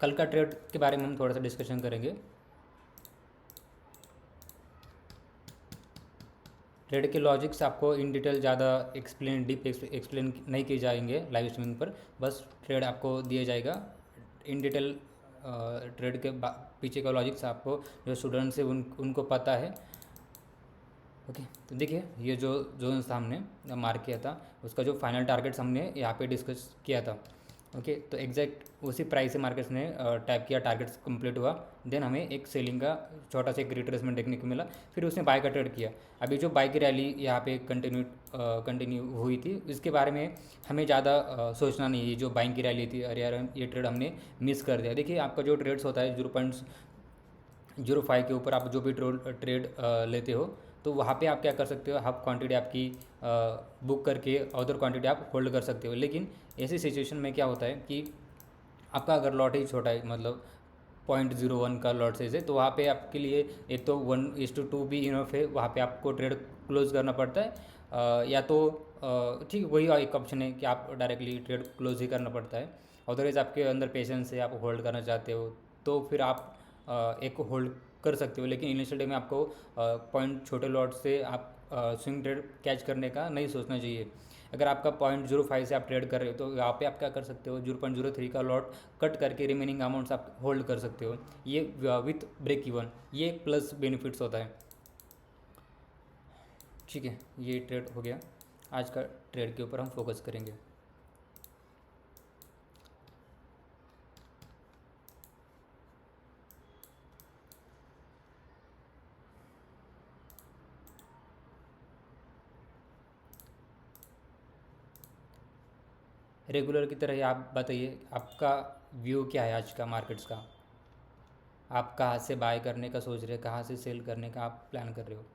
कल का ट्रेड के बारे में हम थोड़ा सा डिस्कशन करेंगे। ट्रेड के लॉजिक्स आपको इन डिटेल ज़्यादा डीप एक्सप्लेन नहीं किए जाएंगे लाइव स्ट्रीमिंग पर। बस ट्रेड आपको दिया जाएगा इन डिटेल। ट्रेड के पीछे का लॉजिक्स आपको जो स्टूडेंट्स है उनको पता है। ओके, तो देखिए ये जो जोन हमने मार्क किया था उसका जो फाइनल टारगेट्स हमने यहाँ पे डिस्कस किया था। ओके, तो एग्जैक्ट उसी प्राइस से मार्केट्स ने टाइप किया, टारगेट्स कंप्लीट हुआ, देन हमें एक सेलिंग का छोटा सा एक रिट्रेसमेंट देखने को मिला, फिर उसने बाय का ट्रेड किया। अभी जो बाय की रैली यहाँ पे कंटिन्यू हुई थी, इसके बारे में हमें ज़्यादा सोचना नहीं है। जो बाइंग की रैली थी, अरे यार ये ट्रेड हमने मिस कर दिया। देखिए आपका जो ट्रेड्स होता है 0.05 के ऊपर आप जो भी ट्रेड लेते हो, तो वहाँ पे आप क्या कर सकते हो, हाफ क्वांटिटी आपकी बुक करके अदर क्वांटिटी आप होल्ड कर सकते हो। लेकिन ऐसी सिचुएशन में क्या होता है कि आपका अगर लॉट ही छोटा है, मतलब 0.01 का लॉट साइज है, तो वहाँ पे आपके लिए एक तो 1:2 भी इनफ है, वहाँ पे आपको ट्रेड क्लोज करना पड़ता है। या तो ठीक वही एक ऑप्शन है कि आप डायरेक्टली ट्रेड क्लोज ही करना पड़ता है। अदरवाइज आपके अंदर पेशेंस है, आप होल्ड करना चाहते हो, तो फिर आप एक को होल्ड कर सकते हो। लेकिन इनिशियल डे में आपको पॉइंट छोटे लॉट से आप स्विंग ट्रेड कैच करने का नहीं सोचना चाहिए। अगर आपका 0.05 से आप ट्रेड कर रहे हो, तो यहाँ पे आप क्या कर सकते हो, 0.03 का लॉट कट करके रिमेनिंग अमाउंट्स आप होल्ड कर सकते हो। ये विथ ब्रेक इवन, ये प्लस बेनिफिट्स होता है। ठीक है, ये ट्रेड हो गया। आज का ट्रेड के ऊपर हम फोकस करेंगे। रेगुलर की तरह ही आप बताइए, आपका व्यू क्या है आज का मार्केट्स का? आप कहाँ से बाय करने का सोच रहे हैं, कहाँ से सेल करने का आप प्लान कर रहे हो?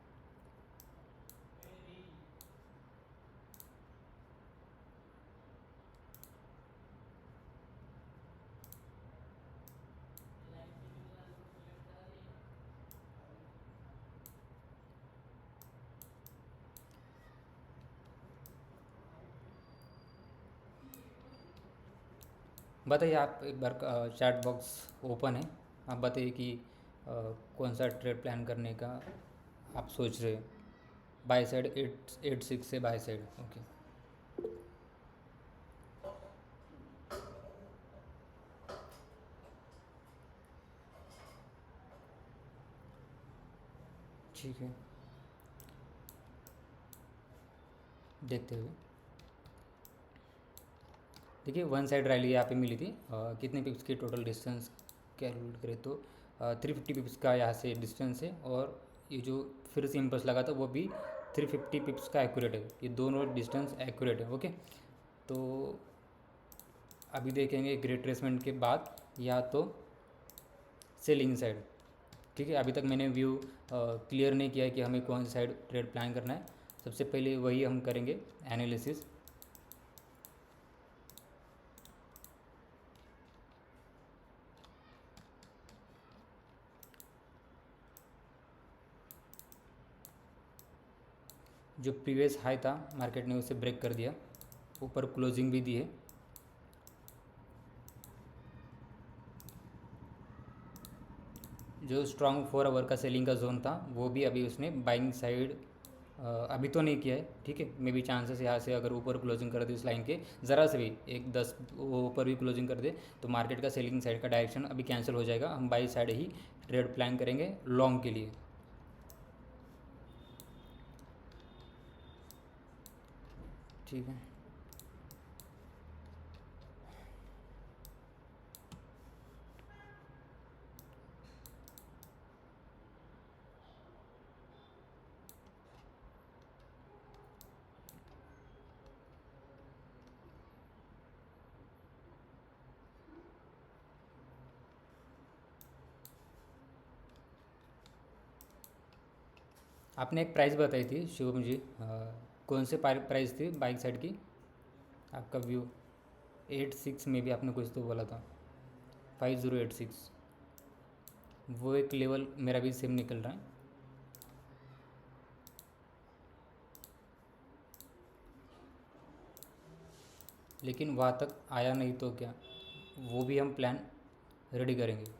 बताइए, आप एक बार चैट बॉक्स ओपन है, आप बताइए कि कौन सा ट्रेड प्लान करने का आप सोच रहे हैं। बाय साइड 886 से बाय साइड। ओके, ठीक है, देखते हुए देखिए वन साइड रैली यहाँ पे मिली थी। कितने पिप्स की टोटल डिस्टेंस कैलकुलेट करें तो 350 पिप्स का यहाँ से डिस्टेंस है, और ये जो फिर से इम्पल्स लगा था वो भी 350 पिप्स का एक्यूरेट है। ये दोनों डिस्टेंस एक्यूरेट है। ओके, तो अभी देखेंगे ग्रेट ट्रेसमेंट के बाद या तो सेलिंग साइड। ठीक है, अभी तक मैंने व्यू क्लियर नहीं किया है कि हमें कौन सी साइड ट्रेड प्लान करना है। सबसे पहले वही हम करेंगे, एनालिसिस। जो प्रीवियस हाई था मार्केट ने उसे ब्रेक कर दिया, ऊपर क्लोजिंग भी दी है। जो स्ट्रॉन्ग 4 आवर का सेलिंग का जोन था वो भी अभी उसने बाइंग साइड अभी तो नहीं किया है। ठीक है, मे बी चांसेस यहाँ से अगर ऊपर क्लोजिंग कर दे इस लाइन के ज़रा से भी एक 10 वो ऊपर भी क्लोजिंग कर दे, तो मार्केट का सेलिंग साइड का डायरेक्शन अभी कैंसिल हो जाएगा। हम by side he trade plan करेंगे लॉन्ग के लिए। ठीक है, आपने एक प्राइस बताई थी शुभम जी, कौन से प्राइस थी बाइक साइड की? आपका व्यू 86 में भी आपने कुछ तो बोला था, 5086। वो एक लेवल मेरा भी सेम निकल रहा है। लेकिन वहाँ तक आया नहीं तो क्या, वो भी हम प्लान रेडी करेंगे।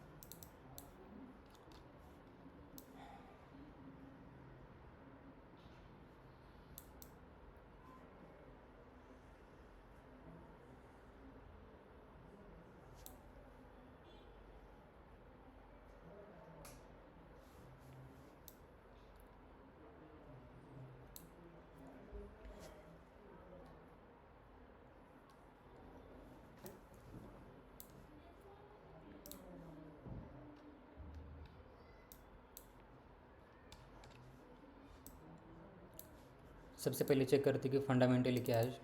सबसे पहले चेक करते कि फंडामेंटली क्या है।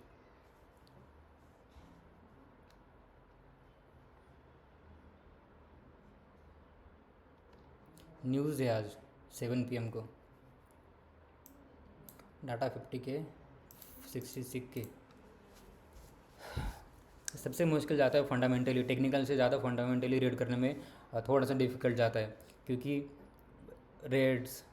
न्यूज़ है आज 7 PM को, डाटा 50K 66K। सबसे मुश्किल जाता है फंडामेंटली, टेक्निकल से ज़्यादा फंडामेंटली रीड करने में थोड़ा सा डिफ़िकल्ट जाता है, क्योंकि रेट्स,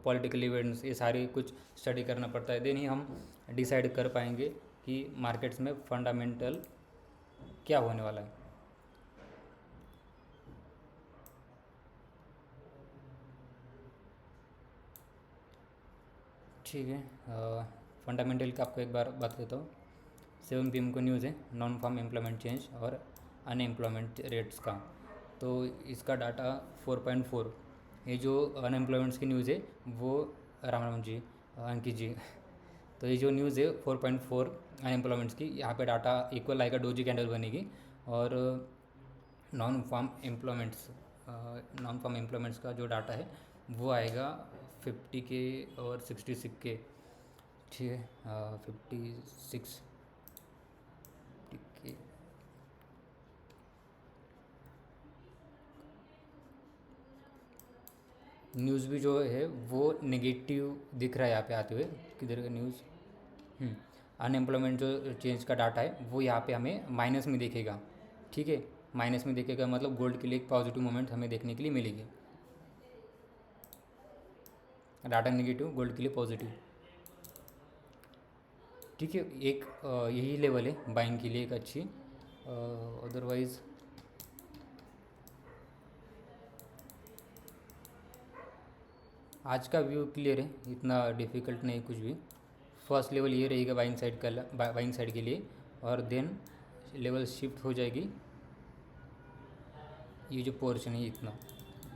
पॉलिटिकल इवेंट्स, ये सारी कुछ स्टडी करना पड़ता है, देन ही हम डिसाइड कर पाएंगे कि मार्केट्स में फंडामेंटल क्या होने वाला है। ठीक है, फंडामेंटल का आपको एक बार बता देता हूँ। 7 PM को न्यूज़ है नॉन फार्म एम्प्लॉयमेंट चेंज और अनएम्प्लॉयमेंट रेट्स का। तो इसका डाटा 4.4। ये जो अनएम्प्लॉयमेंट्स की न्यूज़ है वो, राम राम जी, अंकित जी, तो ये जो न्यूज़ है 4.4 अनएम्प्लॉयमेंट्स की, यहाँ पे डाटा इक्वल आएगा, डोजी कैंडल बनेगी। और नॉन फार्म एम्प्लॉयमेंट्स का जो डाटा है वो आएगा 50K और 66K। ठीक है, 56 के। न्यूज़ भी जो है वो नेगेटिव दिख रहा है यहाँ पे आते हुए, किधर का न्यूज़। अनएम्प्लॉयमेंट जो चेंज का डाटा है वो यहाँ पे हमें माइनस में दिखेगा। ठीक है, माइनस में दिखेगा, मतलब गोल्ड के लिए एक पॉजिटिव मोमेंट हमें देखने के लिए मिलेगी। डाटा नेगेटिव, गोल्ड के लिए पॉजिटिव। ठीक है, एक यही लेवल है बाइंग के लिए एक अच्छी। अदरवाइज़ आज का व्यू क्लियर है, इतना डिफ़िकल्ट नहीं कुछ भी। फर्स्ट लेवल ये रहेगा बाइंग साइड का, बाइंग साइड के लिए, और देन लेवल शिफ्ट हो जाएगी। ये जो पोर्शन है इतना,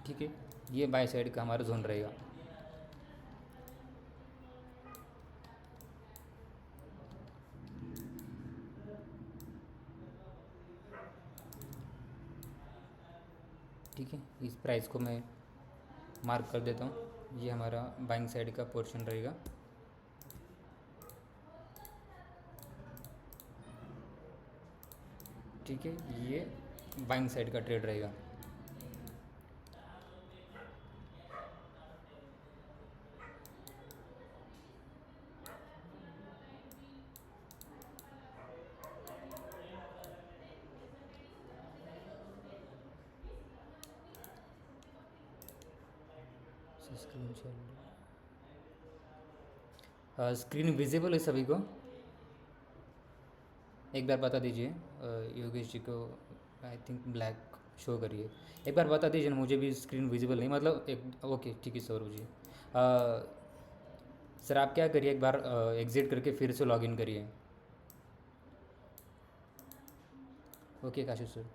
ठीक है, ये बाई साइड का हमारा जोन रहेगा। ठीक है, इस प्राइस को मैं मार्क कर देता हूँ, ये हमारा बाइंग साइड का पोर्शन रहेगा। ठीक है, ये बाइंग साइड का ट्रेड रहेगा। स्क्रीन स्क्रीन विजिबल है सभी को? एक बार बता दीजिए, योगेश जी को आई थिंक ब्लैक शो करिए, एक बार बता दीजिए ना, मुझे भी स्क्रीन विजिबल नहीं, मतलब एक ओके ठीक है सौरभ जी। सर आप क्या करिए, एक बार एग्ज़िट करके फिर से लॉगिन करिए। Okay Kashish sir.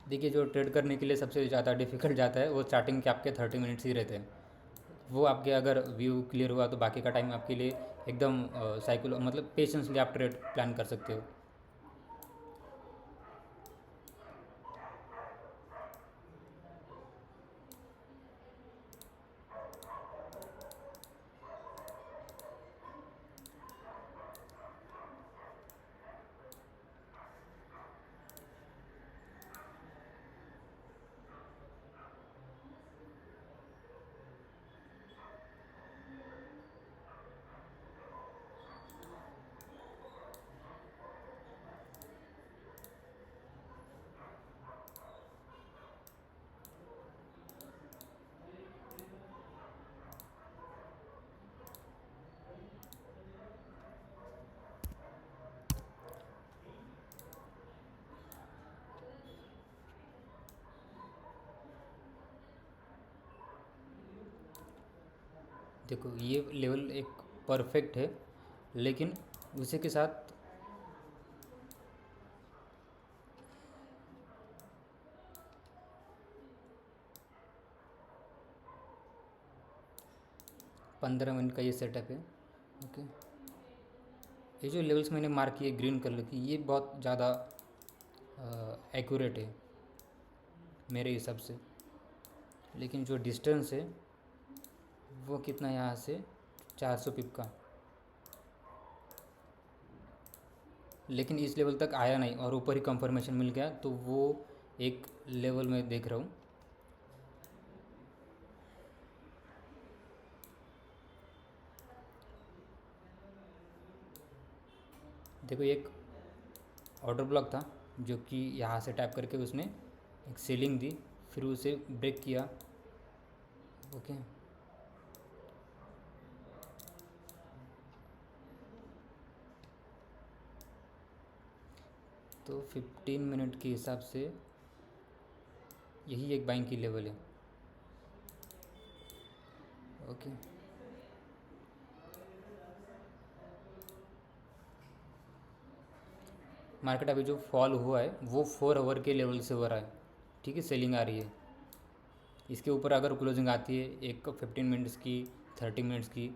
देखिए, जो ट्रेड करने के लिए सबसे ज़्यादा डिफ़िकल्ट जाता है वो स्टार्टिंग के आपके 30 मिनट्स ही रहते हैं। वो आपके अगर व्यू क्लियर हुआ तो बाकी का टाइम आपके लिए एकदम साइकिल, मतलब पेशेंसली आप ट्रेड प्लान कर सकते हो। देखो ये लेवल एक परफेक्ट है, लेकिन उसी के साथ 15 मिनट का ये सेटअप है। ओके, ये जो लेवल्स मैंने मार्क किए ग्रीन कलर की, ये बहुत ज़्यादा एक्यूरेट है मेरे हिसाब से। लेकिन जो डिस्टेंस है वो कितना है यहाँ से, 400 पिप का, लेकिन इस लेवल तक आया नहीं और ऊपर ही कंफर्मेशन मिल गया, तो वो एक लेवल मैं देख रहा हूँ। देखो एक ऑर्डर ब्लॉक था जो कि यहाँ से टैप करके उसने एक सीलिंग दी, फिर उसे ब्रेक किया। ओके, तो 15 मिनट के हिसाब से यही एक बाइंग की लेवल है। ओके, मार्केट अभी जो फॉल हुआ है वो 4 आवर के लेवल से हो रहा है। ठीक है, सेलिंग आ रही है। इसके ऊपर अगर क्लोजिंग आती है एक 15 मिनट्स की, 30 मिनट्स की,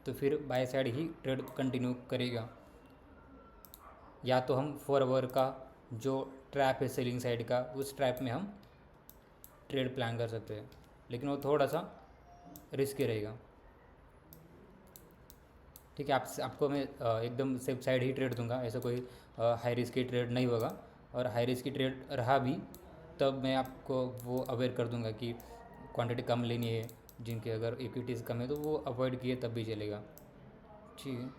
तो फिर by side he trade continue करेगा। या तो हम 4 आवर का जो ट्रैप है सेलिंग साइड का, उस ट्रैप में हम ट्रेड प्लान कर सकते हैं, लेकिन वो थोड़ा सा रिस्की रहेगा। ठीक है, आपको मैं एकदम सेफ साइड ही ट्रेड दूंगा, ऐसा कोई हाई रिस्क की ट्रेड नहीं होगा। और हाई रिस्क की ट्रेड रहा भी तब मैं आपको वो अवेयर कर दूंगा कि क्वांटिटी कम लेनी है, जिनके अगर इक्विटीज़ कम है तो वो अवॉइड किए तब भी चलेगा। ठीक है,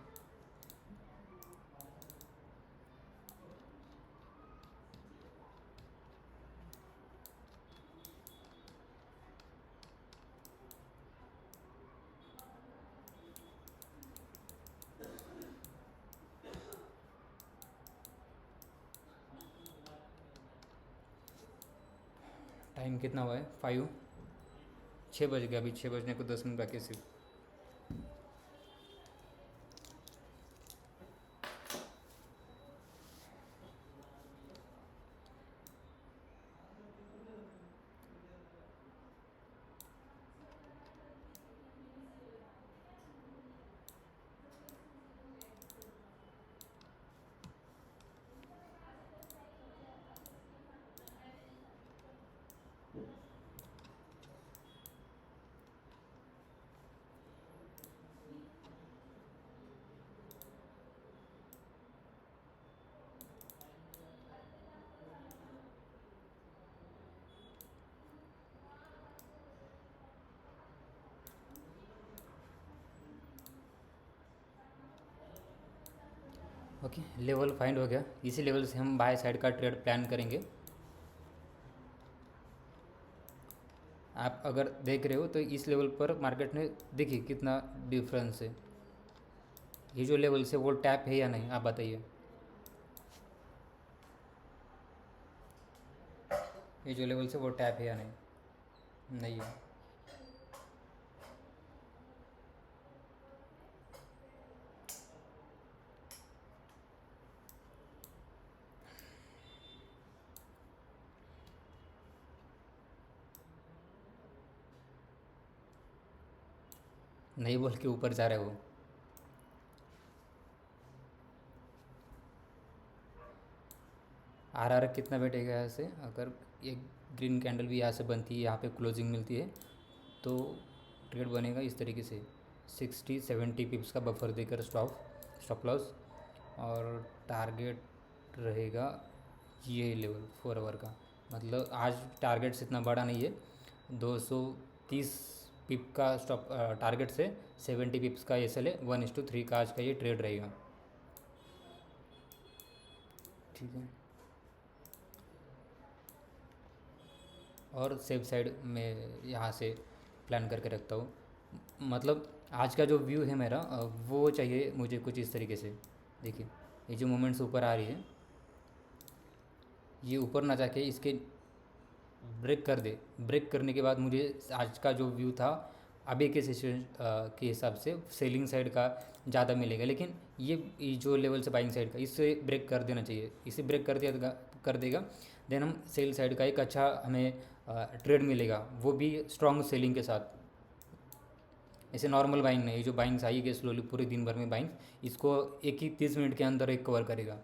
टाइम कितना हुआ है, 6 बज गया, अभी 6 बजने को 10 मिनट बाकी है सिर्फ। ओके, लेवल फाइंड हो गया, इसी लेवल से हम बाय साइड का ट्रेड प्लान करेंगे। आप अगर देख रहे हो तो इस लेवल पर मार्केट ने देखिए कितना डिफरेंस है। ये जो लेवल से वो टैप है या नहीं, आप बताइए। ये जो लेवल से वो टैप है या नहीं, नहीं है। नहीं बोल के ऊपर जा रहे हो। आर कितना बैठेगा यहाँ से, अगर एक ग्रीन कैंडल भी यहाँ से बनती है, यहाँ पे क्लोजिंग मिलती है, तो ट्रेड बनेगा इस तरीके से, 60-70 पिप्स का बफर देकर स्टॉप लॉस, और टारगेट रहेगा ये लेवल 4 आवर का। मतलब आज टारगेट से इतना बड़ा नहीं है, 230 पिप का स्टॉप टारगेट से 70 पिप्स का एस एल है, 1:3 का आज का ये ट्रेड रहेगा। ठीक है, और सेफ साइड में यहाँ से प्लान करके रखता हूँ। मतलब आज का जो व्यू है मेरा वो चाहिए मुझे कुछ इस तरीके से। देखिए ये जो मोमेंट्स ऊपर आ रही है, ये ऊपर ना जाके इसके ब्रेक कर दे। ब्रेक करने के बाद मुझे आज का जो व्यू था अभी के सिचुएशन के हिसाब से सेलिंग साइड का ज़्यादा मिलेगा, लेकिन ये जो लेवल से बाइंग साइड का, इससे ब्रेक कर देना चाहिए। इसे ब्रेक कर देगा देन हम सेल साइड का एक अच्छा हमें ट्रेड मिलेगा, वो भी स्ट्रॉन्ग सेलिंग के साथ। ऐसे नॉर्मल बाइंग नहीं, जो बाइंग्स आई है स्लोली पूरे दिन भर में बाइंग, इसको एक ही 30 मिनट के अंदर एक कवर करेगा।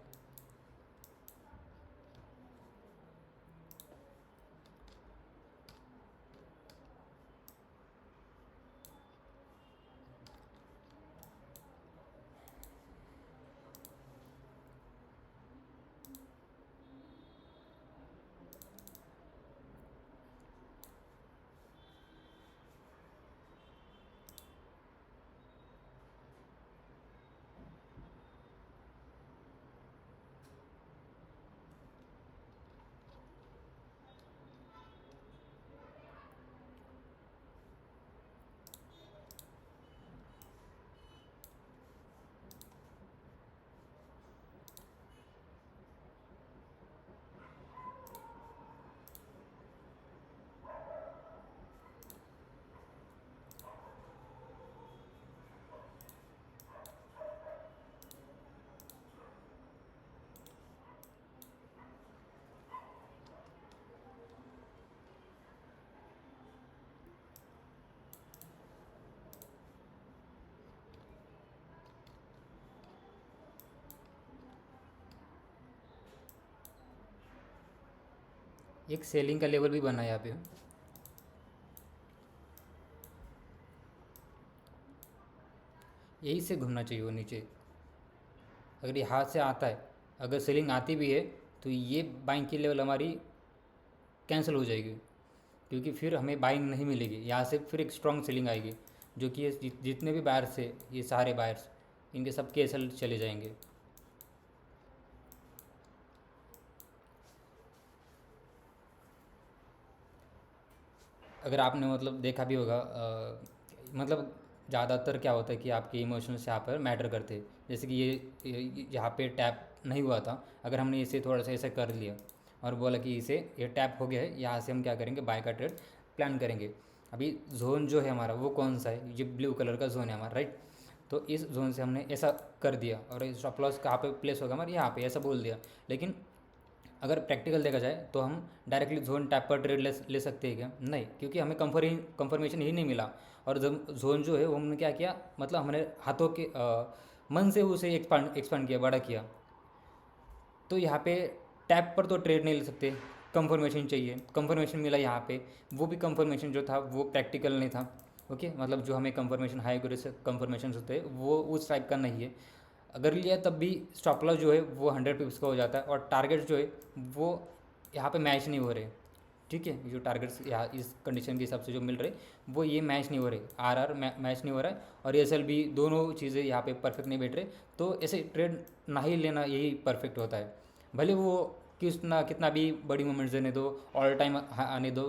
एक सेलिंग का लेवल भी बना है यहाँ पे। यही से घूमना चाहिए वो नीचे। अगर ये हाथ से आता है, अगर सेलिंग आती भी है, तो ये बाइंग की लेवल हमारी कैंसिल हो जाएगी, क्योंकि फिर हमें बाइंग नहीं मिलेगी। यहाँ से फिर एक स्ट्रॉन्ग सेलिंग आएगी, जो कि ये जितने भी बायर्स है, ये सारे बायर्स, इनके सब कैंसिल चले जाएंगे। अगर आपने मतलब देखा भी होगा, मतलब ज़्यादातर क्या होता है कि आपके इमोशंस यहाँ पर मैटर करते हैं। जैसे कि यहाँ पे टैप नहीं हुआ था, अगर हमने इसे थोड़ा सा ऐसे कर लिया और बोला कि इसे ये टैप हो गया है, यहाँ से हम क्या करेंगे, बाय का ट्रेड प्लान करेंगे। अभी जोन जो है हमारा वो कौन सा है, ये ब्लू कलर का जोन है हमारा, राइट। तो इस जोन से हमने ऐसा कर दिया और स्टॉप लॉस कहाँ पे प्लेस होगा हमारे, यहाँ पे ऐसा बोल दिया। लेकिन अगर प्रैक्टिकल देखा जाए तो हम डायरेक्टली जोन टैप पर ट्रेड ले सकते हैं क्या? नहीं, क्योंकि हमें कंफर्मेशन ही नहीं मिला। और जब जोन जो है वो हमने क्या किया, मतलब हमने हाथों के मन से उसे एक्सपांड किया, बड़ा किया। तो यहाँ पे टैप पर तो ट्रेड नहीं ले सकते, कंफर्मेशन चाहिए। कंफर्मेशन मिला यहाँ पे, वो भी कंफर्मेशन जो था वो प्रैक्टिकल नहीं था। ओके, मतलब जो हमें कंफर्मेशन हाई एग्रेसिव कंफर्मेशन होते हैं वो उस टाइप का नहीं है। अगर लिया तब भी स्टॉप लॉस जो है वो 100 पिप्स का हो जाता है, और टारगेट जो है वो यहाँ पे मैच नहीं हो रहे। ठीक है, जो टारगेट्स यहाँ इस कंडीशन के हिसाब से जो मिल रहे, वो ये मैच नहीं हो रहे, आर मैच नहीं हो रहा है, और एस एल भी, दोनों चीज़ें यहाँ पे परफेक्ट नहीं बैठ रहे। तो ऐसे ट्रेड ना ही लेना यही परफेक्ट होता है। भले वो कितना भी बड़ी मोमेंट्स देने दो, ऑल टाइम आने दो,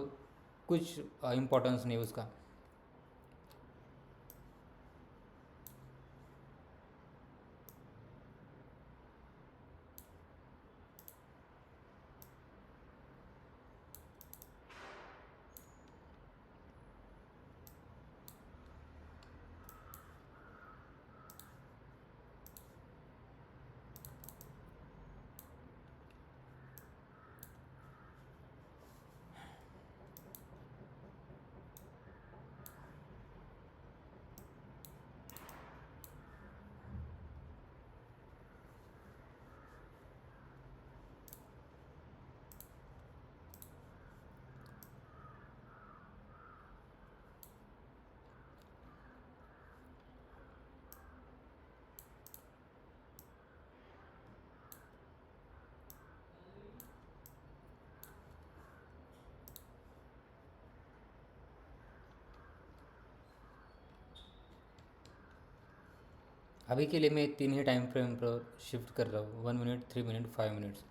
कुछ इम्पोर्टेंस नहीं उसका। अभी के लिए मैं 3 ही टाइम फ्रेम पर शिफ्ट कर रहा हूँ, 1 मिनट, 3 मिनट, 5 मिनट्स।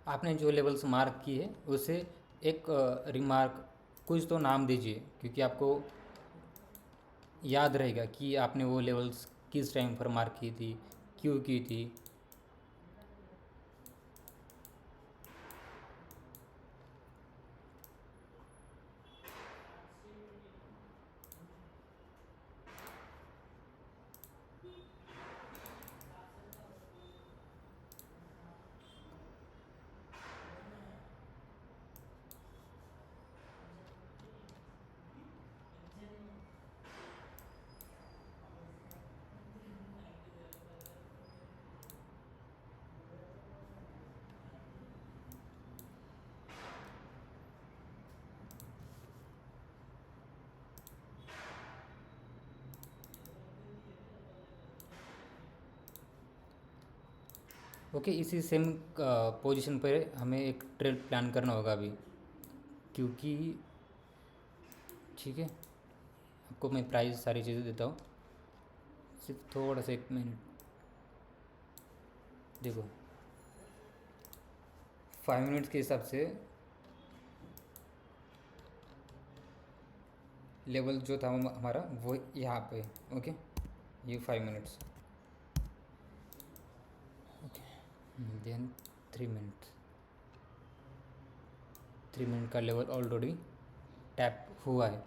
आपने जो लेवल्स मार्क किए है उसे एक रिमार्क कुछ तो नाम दीजिए, क्योंकि आपको याद रहेगा कि आपने वो लेवल्स किस टाइम पर मार्क की थी, क्यों की थी। ओके, इसी सेम पोजीशन पर हमें एक ट्रेड प्लान करना होगा अभी, क्योंकि ठीक है, आपको मैं प्राइस सारी चीज़ें देता हूँ। सिर्फ थोड़ा सा 1 मिनट देखो। 5 मिनट्स के हिसाब से लेवल जो था हमारा वो यहाँ पे। ओके, ये 5 minutes. Okay, then 3 minute. 3 minute का लेवल ऑलरेडी टैप हुआ है।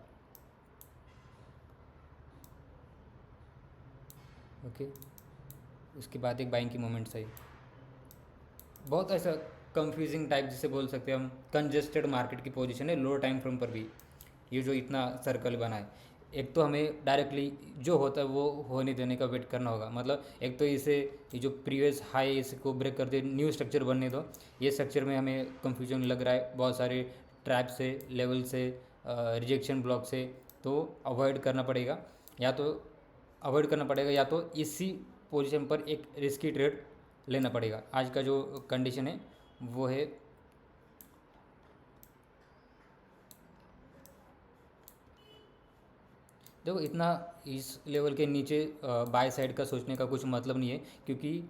ओके, उसके बाद एक बाइंग की मोमेंट्स आई। बहुत ऐसा कंफ्यूजिंग टाइप जिसे बोल सकते हैं हम, कंजेस्टेड मार्केट की पोजीशन है लो टाइम फ्रेम पर भी। ये जो इतना सर्कल बना है, एक तो हमें डायरेक्टली जो होता है वो होने देने का वेट करना होगा। मतलब एक तो इसे, ये जो प्रीवियस हाई इसको ब्रेक कर दे, न्यू स्ट्रक्चर बनने दो। ये स्ट्रक्चर में हमें कंफ्यूजन लग रहा है बहुत सारे ट्रैप से, लेवल से, रिजेक्शन ब्लॉक से, तो अवॉइड करना पड़ेगा। या तो अवॉइड करना पड़ेगा या तो इसी पोजीशन पर एक रिस्की ट्रेड लेना पड़ेगा। आज का जो कंडीशन है वो है, देखो इतना इस लेवल के नीचे बाय साइड का सोचने का कुछ मतलब नहीं है, क्योंकि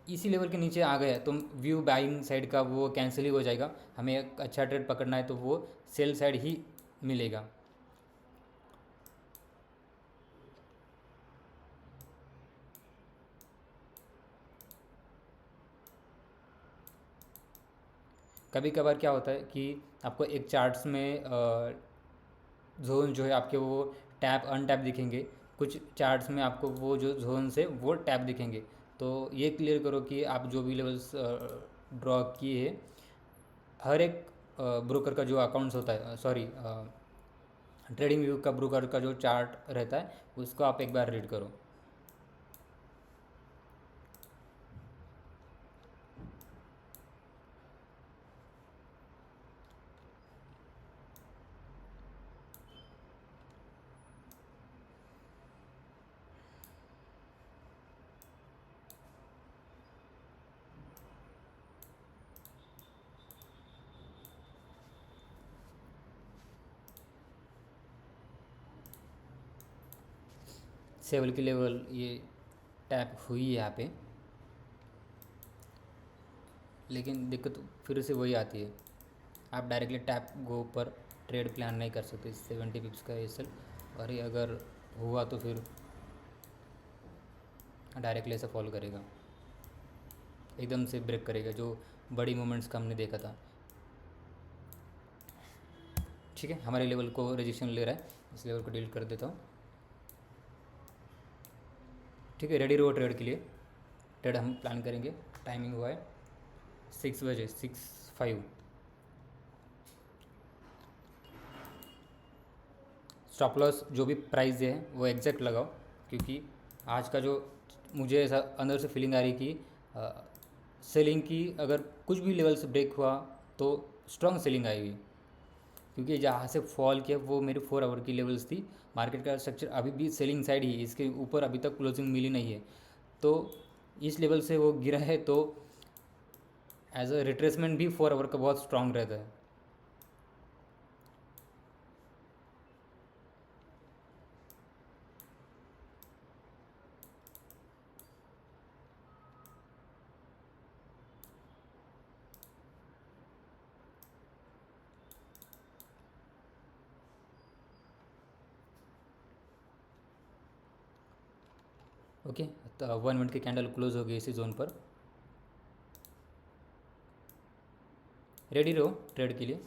इसी लेवल के नीचे आ गया तो व्यू बाइंग साइड का वो कैंसिल ही हो जाएगा। हमें एक अच्छा ट्रेड पकड़ना है तो वो सेल साइड ही मिलेगा। कभी कभार क्या होता है कि आपको एक चार्ट्स में जोन जो है आपके वो टैप अनटैप दिखेंगे, कुछ चार्ट्स में आपको वो जो जोन है वो टैप दिखेंगे। तो ये क्लियर करो कि आप जो भी लेवल्स ड्रॉ किए हैं, हर एक ब्रोकर का जो अकाउंट्स होता है, सॉरी, ट्रेडिंग व्यू का ब्रोकर का जो चार्ट रहता है उसको आप एक बार रीड करो। सेवल की लेवल ये टैप हुई है यहाँ पे, लेकिन दिक्कत फिर से वही आती है, आप डायरेक्टली टैप गो पर ट्रेड प्लान नहीं कर सकते 70 पिप्स का एसएल। और ये अगर हुआ तो फिर डायरेक्टली ऐसा फॉलो करेगा, एकदम से ब्रेक करेगा जो बड़ी मूवमेंट्स का हमने देखा था। ठीक है, हमारे लेवल को रजिस्ट्रेशन ले रहा है, इस लेवल को डिलीट कर देता हूँ। ठीक है, रेडी रहो ट्रेड के लिए। ट्रेड हम प्लान करेंगे। टाइमिंग हुआ है 6 बजे, 6:05। स्टॉप लॉस जो भी प्राइस है वो एग्जैक्ट लगाओ, क्योंकि आज का जो मुझे ऐसा अंदर से फीलिंग आ रही कि सेलिंग की अगर कुछ भी लेवल से ब्रेक हुआ तो स्ट्रॉन्ग सेलिंग आएगी, क्योंकि जहाँ से फॉल किया वो मेरे 4 आवर की लेवल्स थी। मार्केट का स्ट्रक्चर अभी भी सेलिंग साइड ही, इसके ऊपर अभी तक क्लोजिंग मिली नहीं है। तो इस लेवल से वो गिरा है तो एज अ रिट्रेसमेंट भी 4 आवर का बहुत स्ट्रांग रहता है। ओके, तो 1 मिनट की कैंडल क्लोज हो गई इसी जोन पर। रेडी रहो ट्रेड के लिए।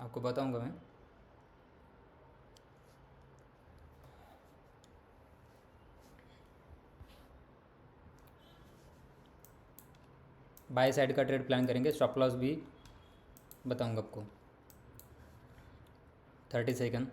आपको बताऊंगा मैं। बाय साइड का ट्रेड प्लान करेंगे, स्टॉप लॉस भी बताऊंगा आपको। 30 सेकंड।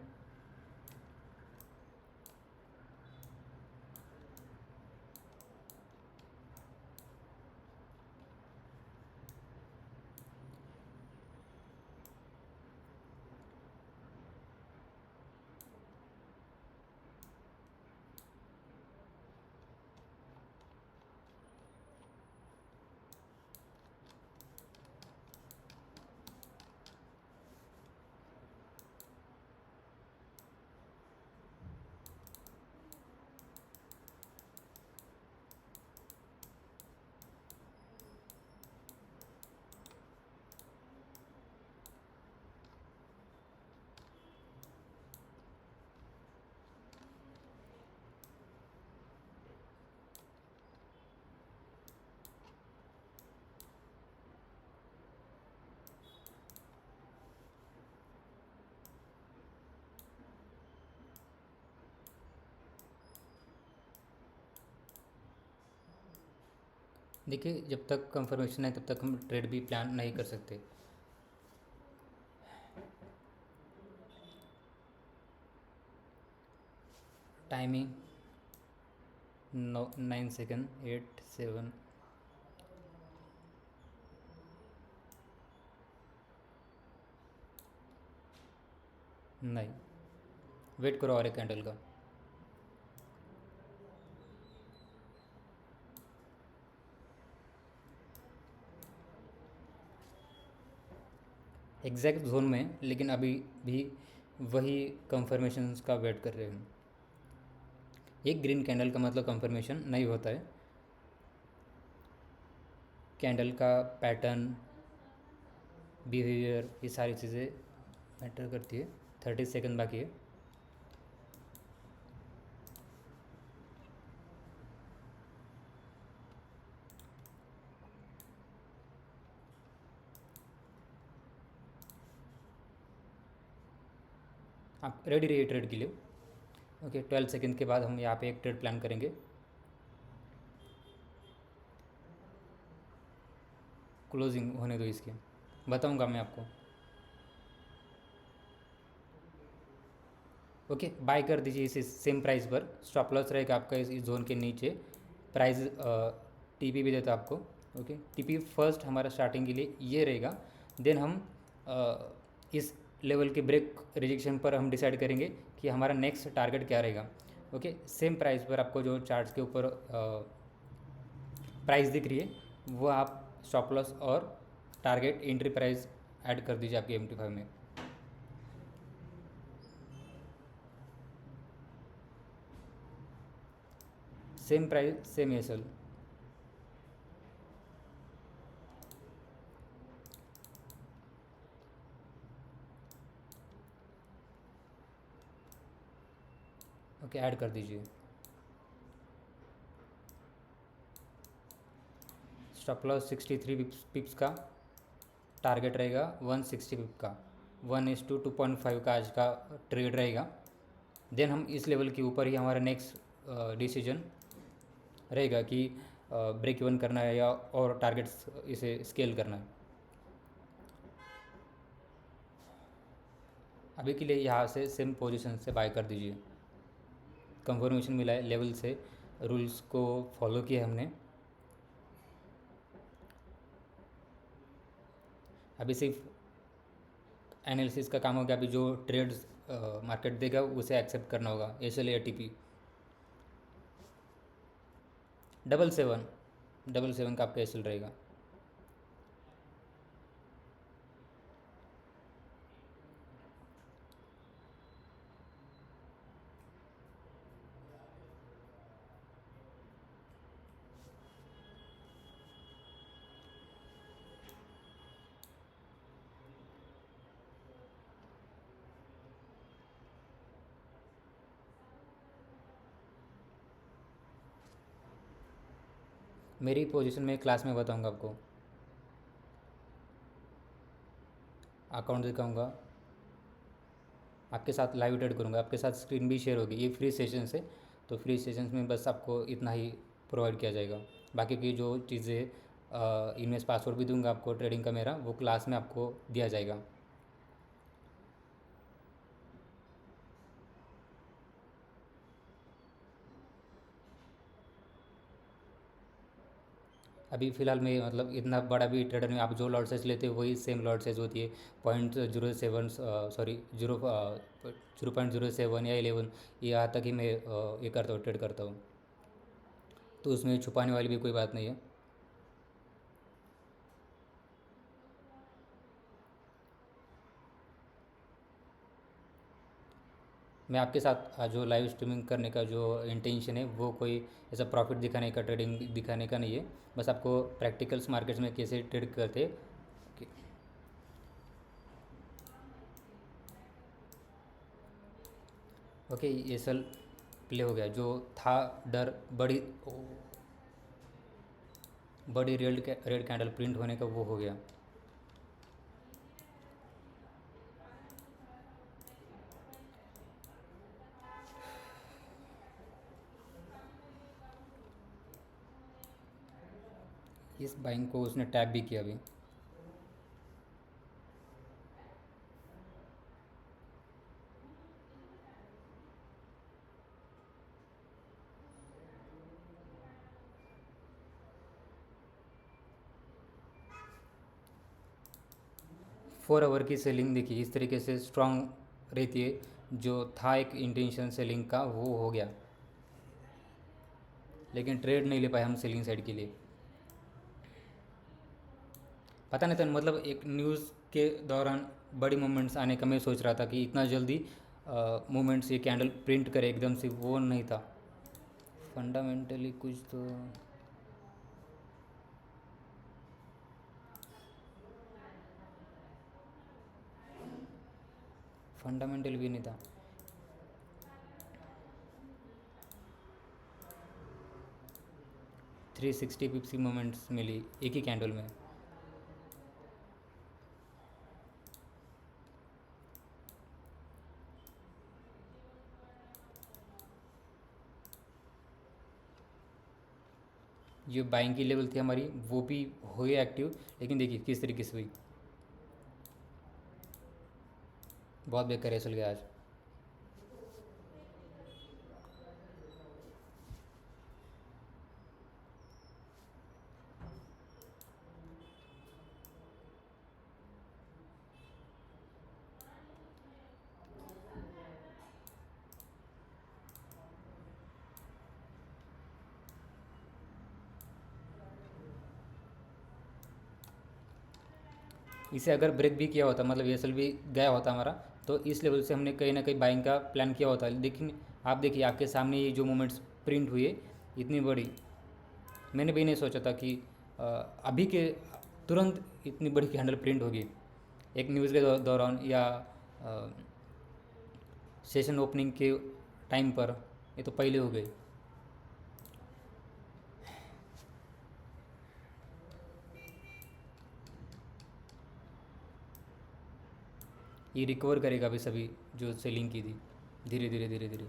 देखिए, जब तक कंफर्मेशन है तब तक हम ट्रेड भी प्लान नहीं कर सकते। Timing 9 second, 8 7। नहीं, वेट करो और एक कैंडल का। एग्जैक्ट जोन में, लेकिन अभी भी वही कंफर्मेशन का वेट कर रहे हैं। एक ग्रीन कैंडल का मतलब कंफर्मेशन नहीं होता है। कैंडल का पैटर्न, बिहेवियर, ये सारी चीज़ें मैटर करती है। 30 सेकंड बाकी है। आप रेडी रहिए ट्रेड के लिए। ओके, 12 सेकंड के बाद हम यहाँ पे एक ट्रेड प्लान करेंगे। क्लोजिंग होने दो इसकी, बताऊंगा मैं आपको। ओके, बाय कर दीजिए इसे सेम प्राइस पर। स्टॉप लॉस रहेगा आपका इस जोन के नीचे। प्राइस टीपी भी देता आपको। ओके, टीपी फर्स्ट हमारा स्टार्टिंग के लिए ये रहेगा। देन हम इस लेवल के ब्रेक रिजेक्शन पर हम डिसाइड करेंगे कि हमारा नेक्स्ट टारगेट क्या रहेगा। ओके, सेम प्राइस पर आपको जो चार्ट्स के ऊपर प्राइस दिख रही है वो आप स्टॉप लॉस और टारगेट एंट्री प्राइस ऐड कर दीजिए आपके MT5 में। Same price same SL. Okay, add कर दीजिए। स्टॉप लॉस 63 पिप्स का, टारगेट रहेगा 160 पिप का। 1:2.5 का आज का ट्रेड रहेगा। देन हम इस लेवल के ऊपर ही हमारा नेक्स्ट डिसीजन रहेगा कि ब्रेक इवन करना है या और टारगेट्स इसे स्केल करना है। अभी के लिए यहाँ से सेम पोजीशन से बाय कर दीजिए। कंफर्मेशन मिला है लेवल से, रूल्स को फॉलो किया हमने। अभी सिर्फ एनालिसिस का काम हो गया। अभी जो ट्रेड्स मार्केट देगा उसे एक्सेप्ट करना होगा। एसएल या टीपी। 777 का आपका एसएल रहेगा। मेरी पोजीशन में क्लास में बताऊंगा आपको, अकाउंट दिखाऊंगा, आपके साथ लाइव ट्रेड करूंगा, आपके साथ स्क्रीन भी शेयर होगी। ये फ्री सेशन है, तो फ्री सेशंस में बस आपको इतना ही प्रोवाइड किया जाएगा। बाकी की जो चीज़ें इनवेस्ट पासवर्ड भी दूंगा आपको ट्रेडिंग का मेरा, वो क्लास में आपको दिया जाएगा। अभी फ़िलहाल मैं मतलब इतना बड़ा भी ट्रेडर में, आप जो लॉट साइज लेते हो वही सेम लॉट साइज होती है। 0.07 सॉरी 0.07 या 11, ये यहाँ तक ही मैं ये करता हूँ, ट्रेड करता हूँ, तो उसमें छुपाने वाली भी कोई बात नहीं है। मैं आपके साथ जो लाइव स्ट्रीमिंग करने का जो इंटेंशन है वो कोई ऐसा प्रॉफिट दिखाने का, ट्रेडिंग दिखाने का नहीं है। बस आपको प्रैक्टिकल्स मार्केट्स में कैसे ट्रेड करते। ओके, ये सल प्ले हो गया, जो था डर बड़ी बड़ी रेड कैंडल प्रिंट होने का, वो हो गया। इस बाइंग को उसने टैप भी किया अभी। 4 आवर की सेलिंग देखिए इस तरीके से स्ट्रांग रहती है। जो था एक इंटेंशन सेलिंग का, वो हो गया, लेकिन ट्रेड नहीं ले पाए हम सेलिंग साइड के लिए। पता नहीं था, मतलब एक न्यूज़ के दौरान बड़ी मूवमेंट्स आने का मैं सोच रहा था कि इतना जल्दी मूवमेंट्स ये कैंडल प्रिंट करे एकदम से, वो नहीं था। फंडामेंटली कुछ तो फंडामेंटल भी नहीं था। 360 पिप्स की मूवमेंट्स मिली एक ही कैंडल में। जो बाइंग की लेवल थी हमारी वो भी हुई एक्टिव, लेकिन देखिए किस तरीके से हुई। बहुत बेकार चल गया आज। इसे अगर ब्रेक भी किया होता, मतलब एस भी गया होता हमारा, तो इस लेवल से हमने कहीं ना कहीं बाइंग का प्लान किया होता। लेकिन आप देखिए आपके सामने ये जो मूवमेंट्स प्रिंट हुई है इतनी बड़ी, मैंने भी नहीं सोचा था कि अ, अभी के तुरंत इतनी बड़ी कैंडल प्रिंट होगी एक न्यूज़ के दौरान, या सेशन ओपनिंग के टाइम पर। ये तो पहले हो गई। ये रिकवर करेगा अभी सभी जो सेलिंग की थी, धीरे धीरे धीरे धीरे।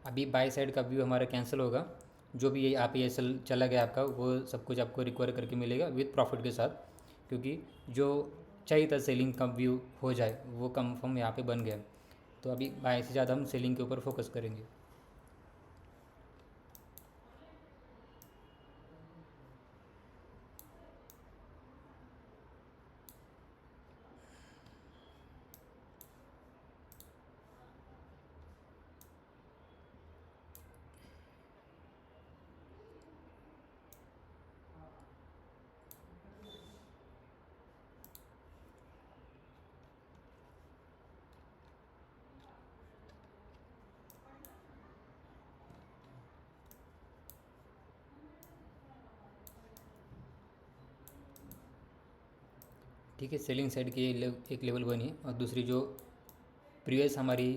अभी बाई साइड का व्यू हमारा कैंसिल होगा। जो भी ये आप ये सेल चला गया आपका, वो सब कुछ आपको रिकवर करके मिलेगा विथ प्रॉफिट के साथ, क्योंकि जो चाहिए था सेलिंग का व्यू हो जाए वो कंफर्म यहाँ पे बन गया। तो अभी बाई से ज़्यादा हम सेलिंग के ऊपर फोकस करेंगे। ठीक है, सेलिंग साइड की एक लेवल बनी और दूसरी जो प्रीवियस हमारी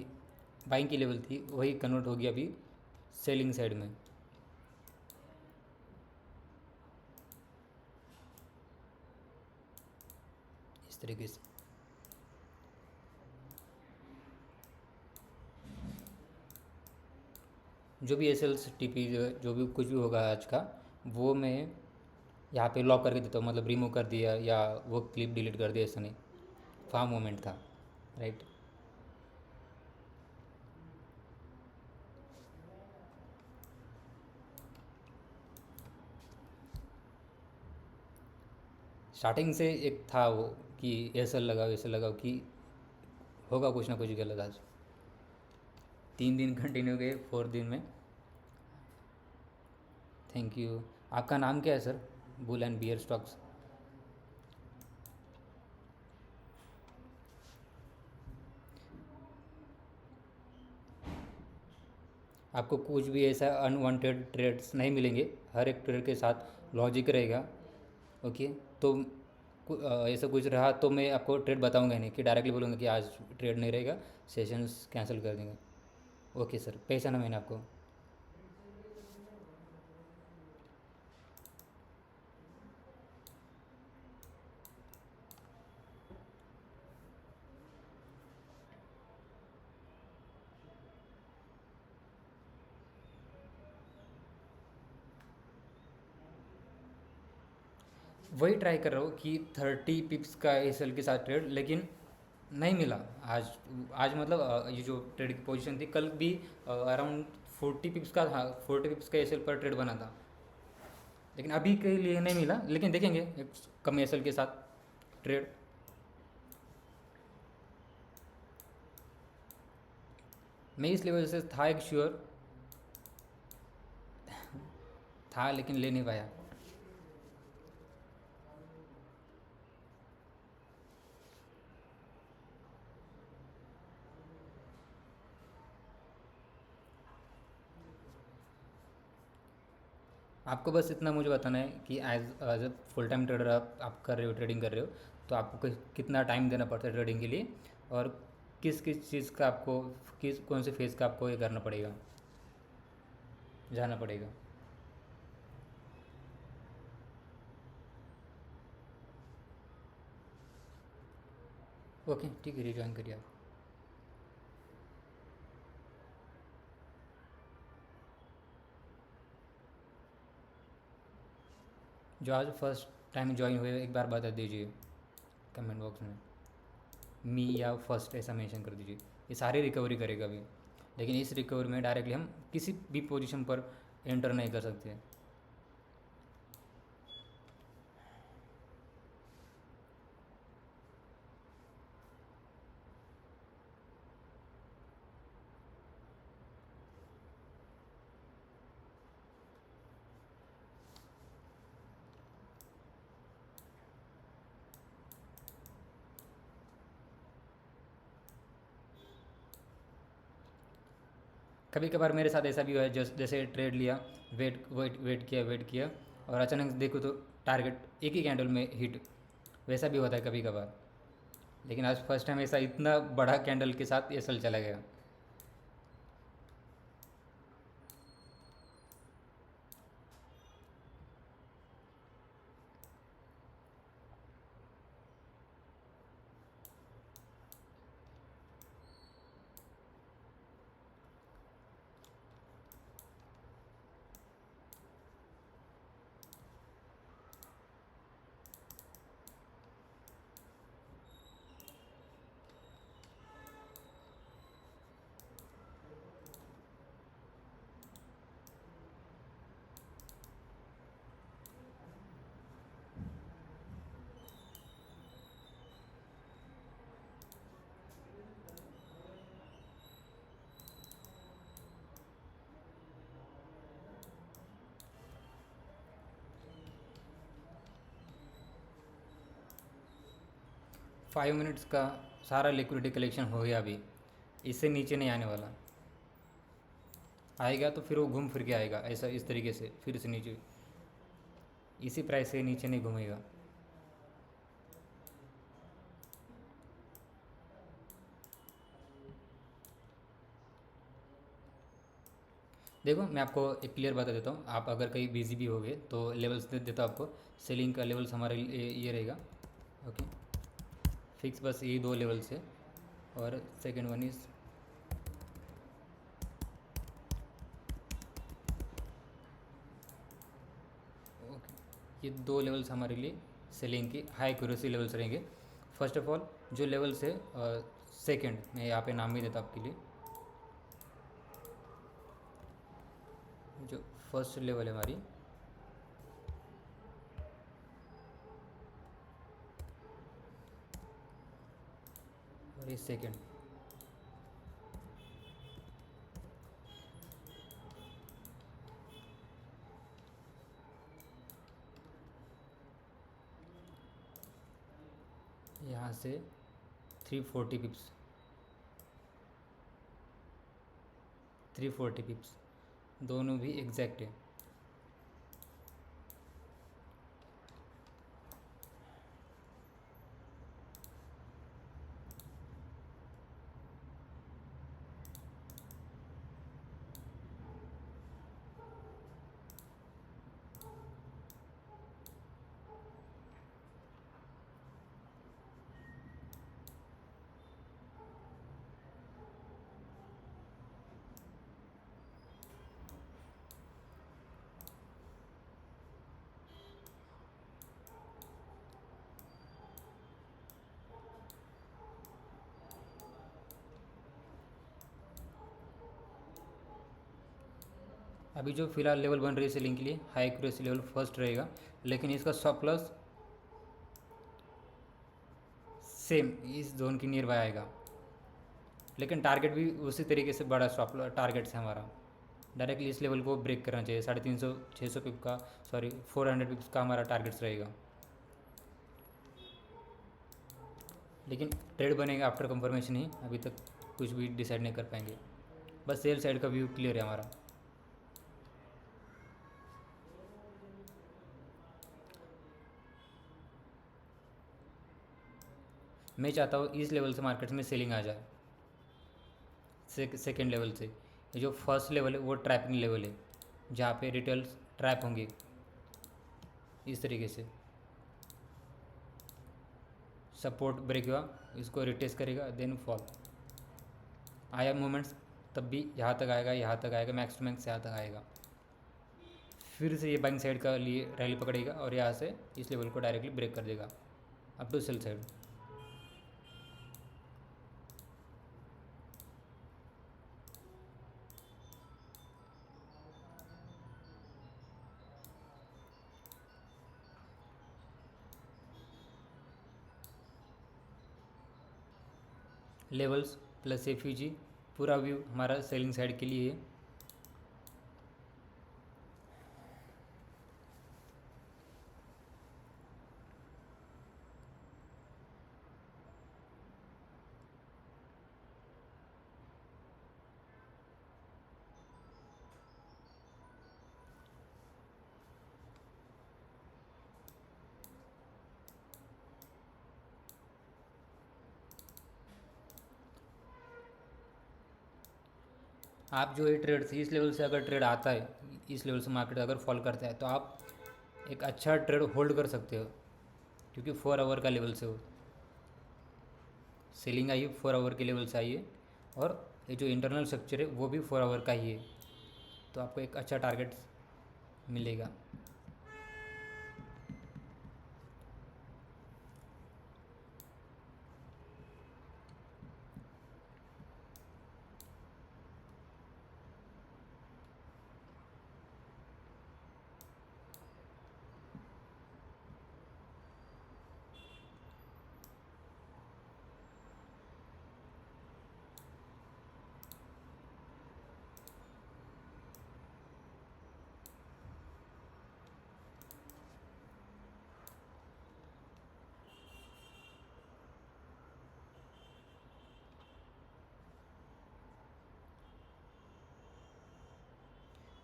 बाइंग की लेवल थी वही कन्वर्ट हो गया अभी सेलिंग साइड में। इस तरीके से जो भी एस एल्स टी पी जो भी कुछ भी होगा आज का, वो मैं यहाँ पे लॉक करके देता हूँ, मतलब रिमूव कर दिया या वो क्लिप डिलीट कर दिया, ऐसा नहीं, फार्म मोमेंट था, राइट। स्टार्टिंग से एक था वो कि ऐसा लगाओ कि होगा कुछ ना कुछ गलत आज। 3 दिन कंटिन्यू गए, 4 दिन में। Thank you. आपका नाम क्या है sir? Bull and bear stocks. आपको कुछ भी ऐसा अनवांटेड ट्रेड्स नहीं मिलेंगे, हर एक ट्रेड के साथ लॉजिक रहेगा। ओके, तो ऐसा कुछ रहा तो मैं आपको ट्रेड बताऊंगा नहीं कि डायरेक्टली बोलूँगा कि आज ट्रेड नहीं रहेगा, सेशंस कैंसिल कर देंगे। ओके सर, पहचाना मैंने आपको। वही ट्राई कर रहा हूँ कि 30 पिप्स का एसएल के साथ ट्रेड, लेकिन नहीं मिला आज। आज मतलब ये जो ट्रेड की पोजीशन थी कल भी अराउंड 40 पिप्स का था, 40 पिप्स का एसएल पर ट्रेड बना था, लेकिन अभी के लिए नहीं मिला। लेकिन देखेंगे एक कम एसएल के साथ ट्रेड। मैं इस लेवल से था एक श्योर था, लेकिन ले नहीं पाया। आपको बस इतना मुझे बताना है कि as a full time trader आप कर रहे हो, ट्रेडिंग कर रहे हो, तो आपको कितना टाइम देना पड़ता है ट्रेडिंग के लिए, और किस किस चीज़ का आपको, किस कौन से फेज़ का आपको ये करना पड़ेगा, जाना पड़ेगा। ओके ठीक है, रिज्वाइन करिए आप। जो आज फर्स्ट टाइम ज्वाइन हुए एक बार बता दीजिए कमेंट बॉक्स में, मी या फर्स्ट ऐसा मेंशन कर दीजिए। ये सारी रिकवरी करेगा अभी, लेकिन इस रिकवरी में डायरेक्टली हम किसी भी पोजीशन पर एंटर नहीं कर सकते। कभी कभार मेरे साथ ऐसा भी हुआ है, जैसे ट्रेड लिया, वेट किया और अचानक देखो तो टारगेट एक ही कैंडल में हिट, वैसा भी होता है कभी कभार। लेकिन आज फर्स्ट टाइम ऐसा इतना बड़ा कैंडल के साथ ये सल चला गया। 5 मिनट्स का सारा लिक्विडिटी कलेक्शन हो गया अभी, इससे नीचे नहीं आने वाला। आएगा तो फिर वो घूम फिर के आएगा, ऐसा इस तरीके से फिर से नीचे, इसी प्राइस से नीचे नहीं घूमेगा। देखो मैं आपको एक क्लियर बता देता हूँ, आप अगर कहीं बिजी भी होगे तो लेवल्स दे देता हूँ आपको। सेलिंग का लेवल्स हमारे ये रहेगा। ओके, फिक्स बस यही दो लेवल्स है। और सेकंड वन इज़, ओके, ये दो लेवल्स हमारे लिए सेलिंग की हाई एक्यूरेसी लेवल्स रहेंगे। फर्स्ट ऑफ ऑल जो लेवल्स है, सेकंड मैं यहाँ पे नाम भी देता हूँ आपके लिए। जो फर्स्ट लेवल है हमारी, और ये सेकंड, यहाँ से 340 पिप्स, 340 पिप्स दोनों भी एग्जैक्ट है। अभी जो फिलहाल लेवल बन रही है सेलिंग के लिए, हाई एक्यूरेसी लेवल फर्स्ट रहेगा, लेकिन इसका स्टॉप लॉस सेम इस जोन के नियर बाय आएगा, लेकिन टारगेट भी उसी तरीके से बड़ा स्टॉप टारगेट है हमारा। डायरेक्टली इस लेवल को ब्रेक करना चाहिए, 350 600 पिप का, सॉरी 400 पिप्स का हमारा टारगेट्स रहेगा। लेकिन ट्रेड बनेगा आफ्टर कंफर्मेशन ही, अभी तक कुछ भी डिसाइड नहीं कर पाएंगे। बस सेल साइड का व्यू क्लियर है हमारा। मैं चाहता हूँ इस लेवल से मार्केट में सेलिंग आ जाए, सेकेंड लेवल से। ये जो फर्स्ट लेवल है वो ट्रैपिंग लेवल है, जहाँ पे रिटेल्स ट्रैप होंगे इस तरीके से। सपोर्ट ब्रेक हुआ, इसको रिटेस्ट करेगा, देन फॉल आया मूवमेंट्स, तब भी यहाँ तक आएगा, यहाँ तक आएगा, मैक्स टू मैक्स यहाँ तक आएगा। फिर से ये बाइंग साइड का लिए रैली पकड़ेगा और यहाँ से इस लेवल को डायरेक्टली ब्रेक कर देगा up to sell side. Levels plus एफयूजी, पूरा व्यू हमारा सेलिंग साइड के लिए है। आप जो ये ट्रेड से इस लेवल से अगर ट्रेड आता है, इस लेवल से मार्केट अगर फॉल करता है, तो आप एक अच्छा ट्रेड होल्ड कर सकते हो, क्योंकि 4 आवर का लेवल से हो सेलिंग आई है, 4 आवर के लेवल से आई है, और ये जो इंटरनल स्ट्रक्चर है वो भी 4 आवर का ही है, तो आपको एक अच्छा टारगेट मिलेगा।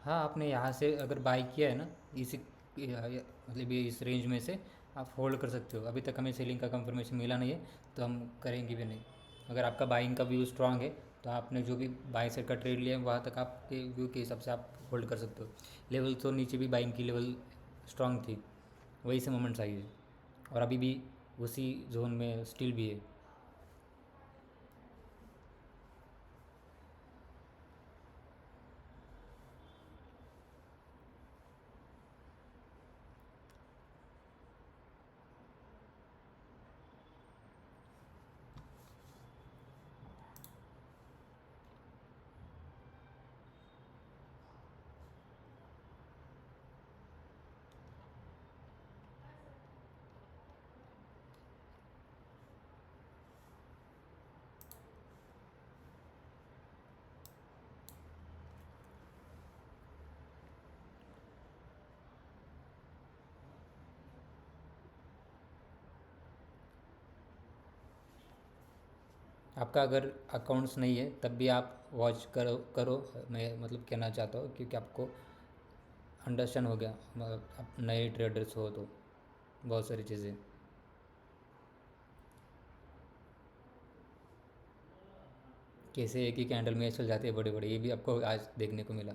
हाँ, आपने यहाँ से अगर बाई किया है ना, इसी मतलब ये इस रेंज में से आप होल्ड कर सकते हो। अभी तक हमें सेलिंग का कंफर्मेशन मिला नहीं है, तो हम करेंगे भी नहीं। अगर आपका बाइंग का व्यू स्ट्रांग है तो आपने जो भी बाई साइड का ट्रेड लिया है वहाँ तक आपके व्यू के हिसाब से आप होल्ड कर सकते हो। लेवल तो नीचे भी बाइंग की लेवल स्ट्रांग थी, वही से मोमेंट्स आई है और अभी भी उसी जोन में स्टिल भी है। आपका अगर अकाउंट्स नहीं है तब भी आप वॉच करो करो, मैं मतलब कहना चाहता हूँ, क्योंकि आपको अंडरस्टैंड हो गया, आप नए ट्रेडर्स हो तो बहुत सारी चीज़ें। कैसे एक ही कैंडल में चल जाते हैं बड़े बड़े, ये भी आपको आज देखने को मिला।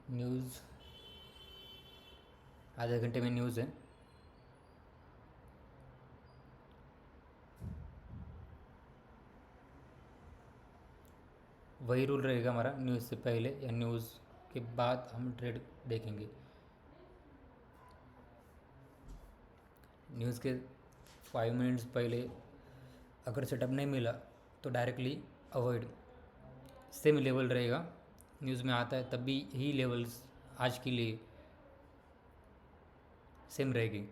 न्यूज़ आधे घंटे में न्यूज़ है। वही रूल रहेगा हमारा, न्यूज़ से पहले या न्यूज़ के बाद हम ट्रेड देखेंगे। न्यूज़ के 5 मिनट्स पहले अगर सेटअप नहीं मिला तो डायरेक्टली अवॉइड। सेम लेवल रहेगा, न्यूज़ में आता है तब भी यही लेवल्स आज के लिए सेम रहेगी।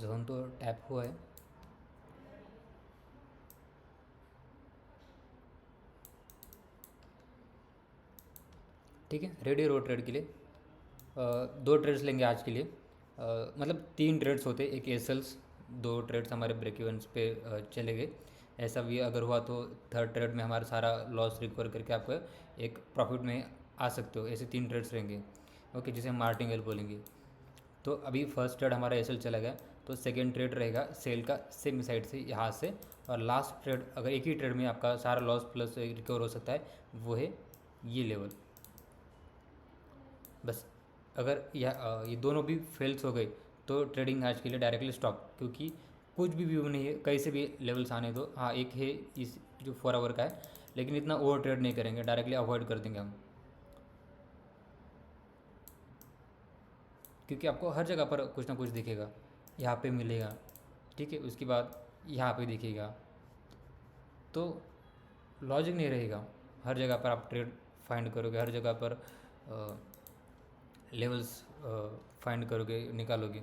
जोन तो टैप हुआ है। ठीक है, रेडी रो ट्रेड के लिए। 2 ट्रेड्स लेंगे आज के लिए, मतलब 3 ट्रेड्स होते, एक एसल्स, 2 ट्रेड्स हमारे ब्रेक इवेंट्स पे चले गए। ऐसा भी अगर हुआ तो थर्ड ट्रेड में हमारा सारा लॉस रिकवर करके आपको एक प्रॉफिट में आ सकते हो। ऐसे 3 ट्रेड्स रहेंगे, ओके, जिसे हम मार्टिंगेल बोलेंगे। तो अभी फर्स्ट ट्रेड हमारा एसएल चला गया, तो सेकेंड ट्रेड रहेगा सेल का सेम साइड से यहाँ से। और लास्ट ट्रेड, अगर एक ही ट्रेड में आपका सारा लॉस प्लस रिकवर हो सकता है, वो है ये लेवल। बस अगर ये दोनों भी फेल्स हो गए तो ट्रेडिंग आज के लिए डायरेक्टली स्टॉप, क्योंकि कुछ भी व्यू नहीं है, कहीं से भी लेवल्स आने दो। हाँ, एक है इस जो 4 आवर का है, लेकिन इतना ओवर ट्रेड नहीं करेंगे, डायरेक्टली अवॉइड कर देंगे हम, क्योंकि आपको हर जगह पर कुछ ना कुछ दिखेगा। यहाँ पे मिलेगा, ठीक है, उसके बाद यहाँ पे दिखेगा, तो लॉजिक नहीं रहेगा। हर जगह पर आप ट्रेड फाइंड करोगे, हर जगह पर लेवल्स फाइंड करोगे, निकालोगे।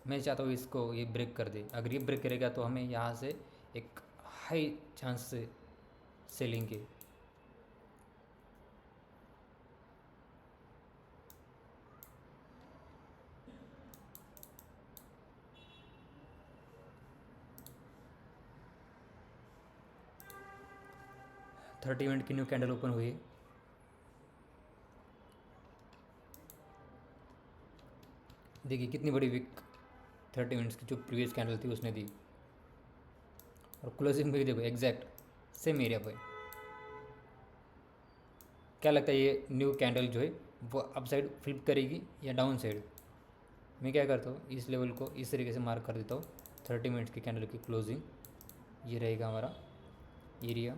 मैं चाहता हूँ इसको ये ब्रेक कर दे। अगर ये ब्रेक करेगा तो हमें यहाँ से एक हाई चांस से सेलिंग के। 30 मिनट की न्यू कैंडल ओपन हुई है। देखिए कितनी बड़ी विक 30 मिनट्स की जो प्रीवियस कैंडल थी उसने दी, और क्लोजिंग भी देखो एग्जैक्ट सेम एरिया पे। क्या लगता है ये न्यू कैंडल जो है वो अप साइड फ्लिप करेगी या डाउन साइड? मैं क्या करता हूँ, इस लेवल को इस तरीके से मार्क कर देता हूँ। 30 मिनट्स की कैंडल की क्लोजिंग ये रहेगा हमारा एरिया।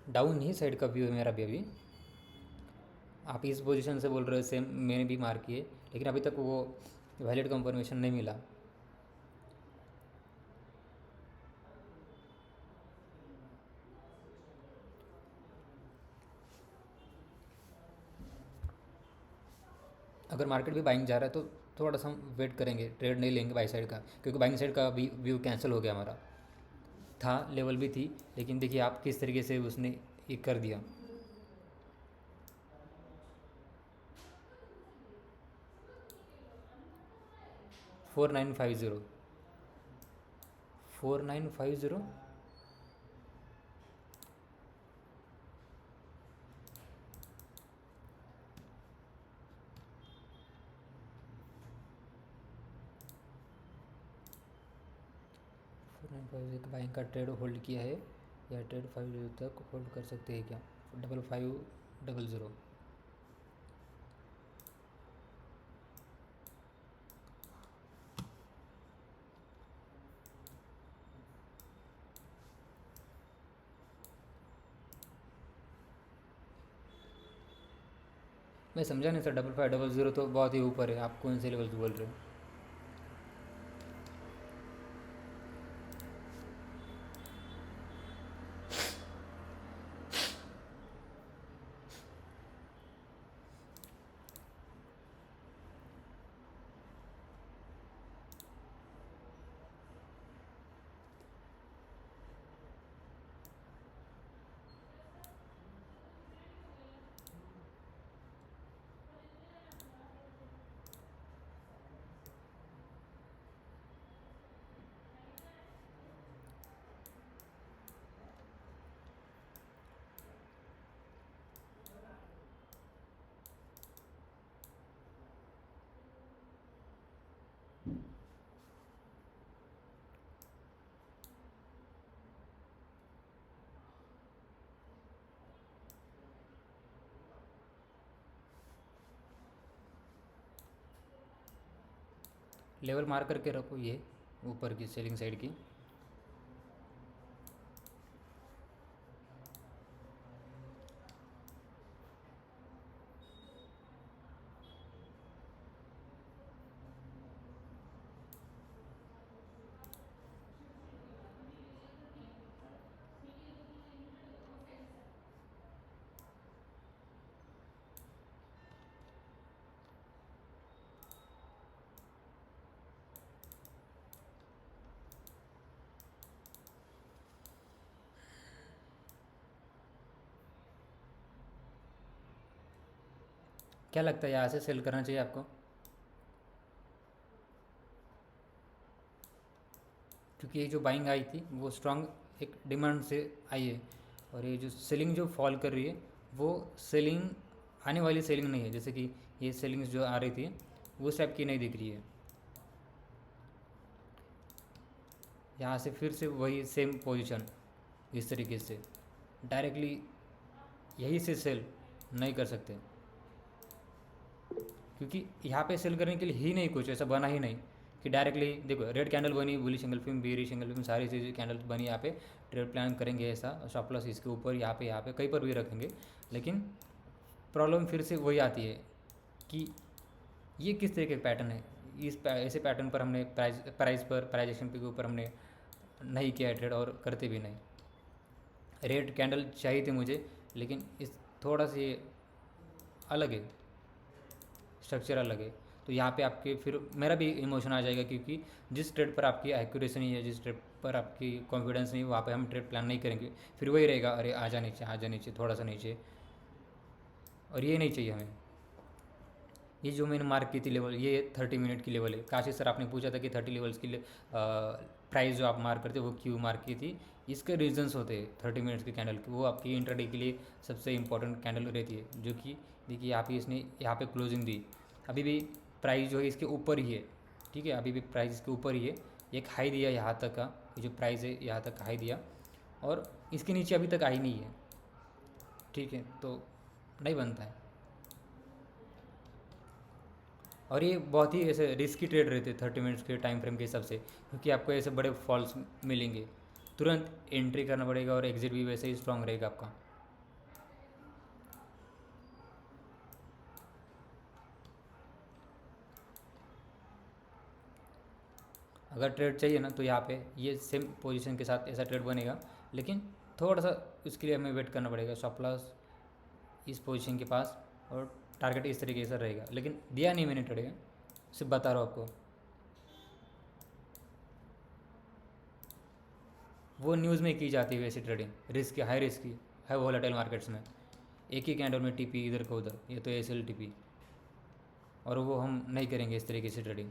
डाउन ही साइड का व्यू है मेरा भी अभी। आप इस पोजीशन से बोल रहे हो सेम मैंने भी मार्क किए, लेकिन अभी तक वो वैलिड कंफर्मेशन नहीं मिला। अगर मार्केट भी बाइंग जा रहा है तो थोड़ा सा हम वेट करेंगे, ट्रेड नहीं लेंगे बाई साइड का, क्योंकि बाइंग साइड का भी व्यू कैंसिल हो गया हमारा। था लेवल भी थी, लेकिन देखिए आप किस तरीके से उसने ये कर दिया। 4950, 4950। 4950 का बाइंग का ट्रेड होल्ड किया है, या ट्रेड 50 तक होल्ड कर सकते हैं क्या? 5500। मैं समझा नहीं सर, 5500 तो बहुत ही ऊपर है, आप कौन से लेवल बोल रहे हो? लेवल मार्क करके रखो ये ऊपर की सेलिंग साइड की। क्या लगता है यहाँ से सेल करना चाहिए आपको? क्योंकि ये जो बाइंग आई थी वो स्ट्रांग एक डिमांड से आई है, और ये जो सेलिंग जो फॉल कर रही है वो सेलिंग आने वाली सेलिंग नहीं है। जैसे कि ये सेलिंग्स जो आ रही थी वो उस टाइप की नहीं दिख रही है। यहाँ से फिर से वही सेम पोजीशन इस तरीके से डायरेक्टली यही से सेल नहीं कर सकते, क्योंकि यहाँ पे सेल करने के लिए ही नहीं कुछ ऐसा बना ही नहीं कि डायरेक्टली देखो रेड कैंडल बनी, बुली सिंगल फिल्म, बेरी सिंगल फिल्म, सारी चीज़ें कैंडल बनी। यहाँ पे ट्रेड प्लान करेंगे ऐसा, स्टॉप लॉस इसके ऊपर यहाँ पे कहीं पर भी रखेंगे, लेकिन प्रॉब्लम फिर से वही आती है कि ये किस तरह के पैटर्न है। ऐसे पैटर्न पर हमने प्राइस एक्शन के ऊपर हमने नहीं किया है ट्रेड, और करते भी नहीं। रेड कैंडल चाहिए थी मुझे, लेकिन इस थोड़ा सी अलग है, स्ट्रक्चर अलग है। तो यहाँ पे आपके फिर मेरा भी इमोशन आ जाएगा, क्योंकि जिस ट्रेड पर आपकी एक्यूरेसी नहीं है, जिस ट्रेड पर आपकी कॉन्फिडेंस नहीं है, वहाँ पे हम ट्रेड प्लान नहीं करेंगे। फिर वही रहेगा, अरे आ जा नीचे, थोड़ा सा नीचे, और ये नहीं चाहिए हमें। ये जो मैंने मार्क की थी लेवल, ये 30 मिनट की लेवल है। काशी सर आपने पूछा था कि 30 लेवल्स की प्राइस जो आप मार्क करते हो वो क्यों मार्क की थी, इसके रीजंस होते हैं 30 मिनट्स के कैंडल के। वो आपकी इंट्राडे के लिए सबसे इंपॉर्टेंट कैंडल रहती है, जो कि देखिए यहाँ पे इसने यहाँ पे क्लोजिंग दी, अभी भी प्राइस जो है इसके ऊपर ही है, ठीक है, अभी भी प्राइस इसके ऊपर ही है। एक हाई दिया यहाँ तक का, ये जो प्राइस है यहाँ तक हाई दिया, और इसके नीचे अभी तक आई नहीं है, ठीक है, तो नहीं बनता है। और ये बहुत ही ऐसे रिस्की ट्रेड रहते हैं 30 मिनट्स के टाइम फ्रेम के हिसाब से, क्योंकि आपको ऐसे बड़े फॉल्स मिलेंगे, तुरंत एंट्री करना पड़ेगा और एग्जिट भी वैसे ही स्ट्रांग रहेगा आपका। अगर ट्रेड चाहिए ना, तो यहाँ पे ये सेम पोजीशन के साथ ऐसा ट्रेड बनेगा, लेकिन थोड़ा सा इसके लिए हमें वेट करना पड़ेगा। स्टॉप लॉस इस पोजीशन के पास और टारगेट इस तरीके से रहेगा, लेकिन दिया नहीं मैंने ट्रेड, सिर्फ बता रहा हूँ आपको। वो न्यूज़ में की जाती है वैसी ट्रेडिंग, रिस्क हाई रिस्क की, हाई वॉलेटाइल मार्केट्स में, एक ही कैंडल में टीपी इधर का उधर, ये तो एस एल टीपी, और वो हम नहीं करेंगे इस तरीके से ट्रेडिंग।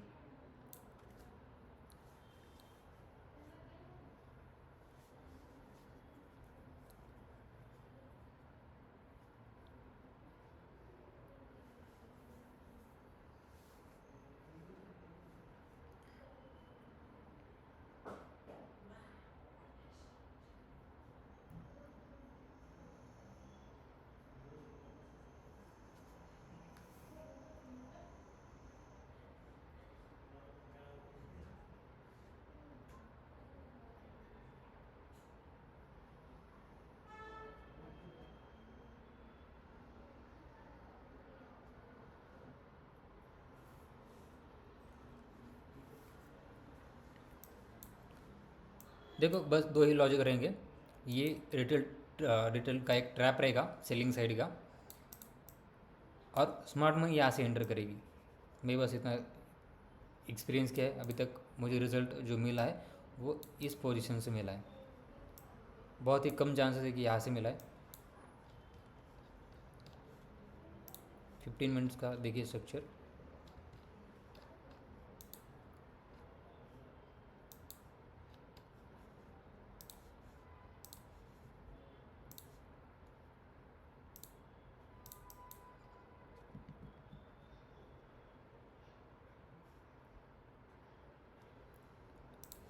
देखो बस दो ही लॉजिक रहेंगे, ये रिटेल का एक ट्रैप रहेगा सेलिंग साइड का, और स्मार्ट मनी यहाँ से एंटर करेगी। मैं बस इतना एक्सपीरियंस किया है अभी तक, मुझे रिज़ल्ट जो मिला है वो इस पोजीशन से मिला है, बहुत ही कम चांसेस है कि यहाँ से मिला है। 15 मिनट्स का देखिए स्ट्रक्चर,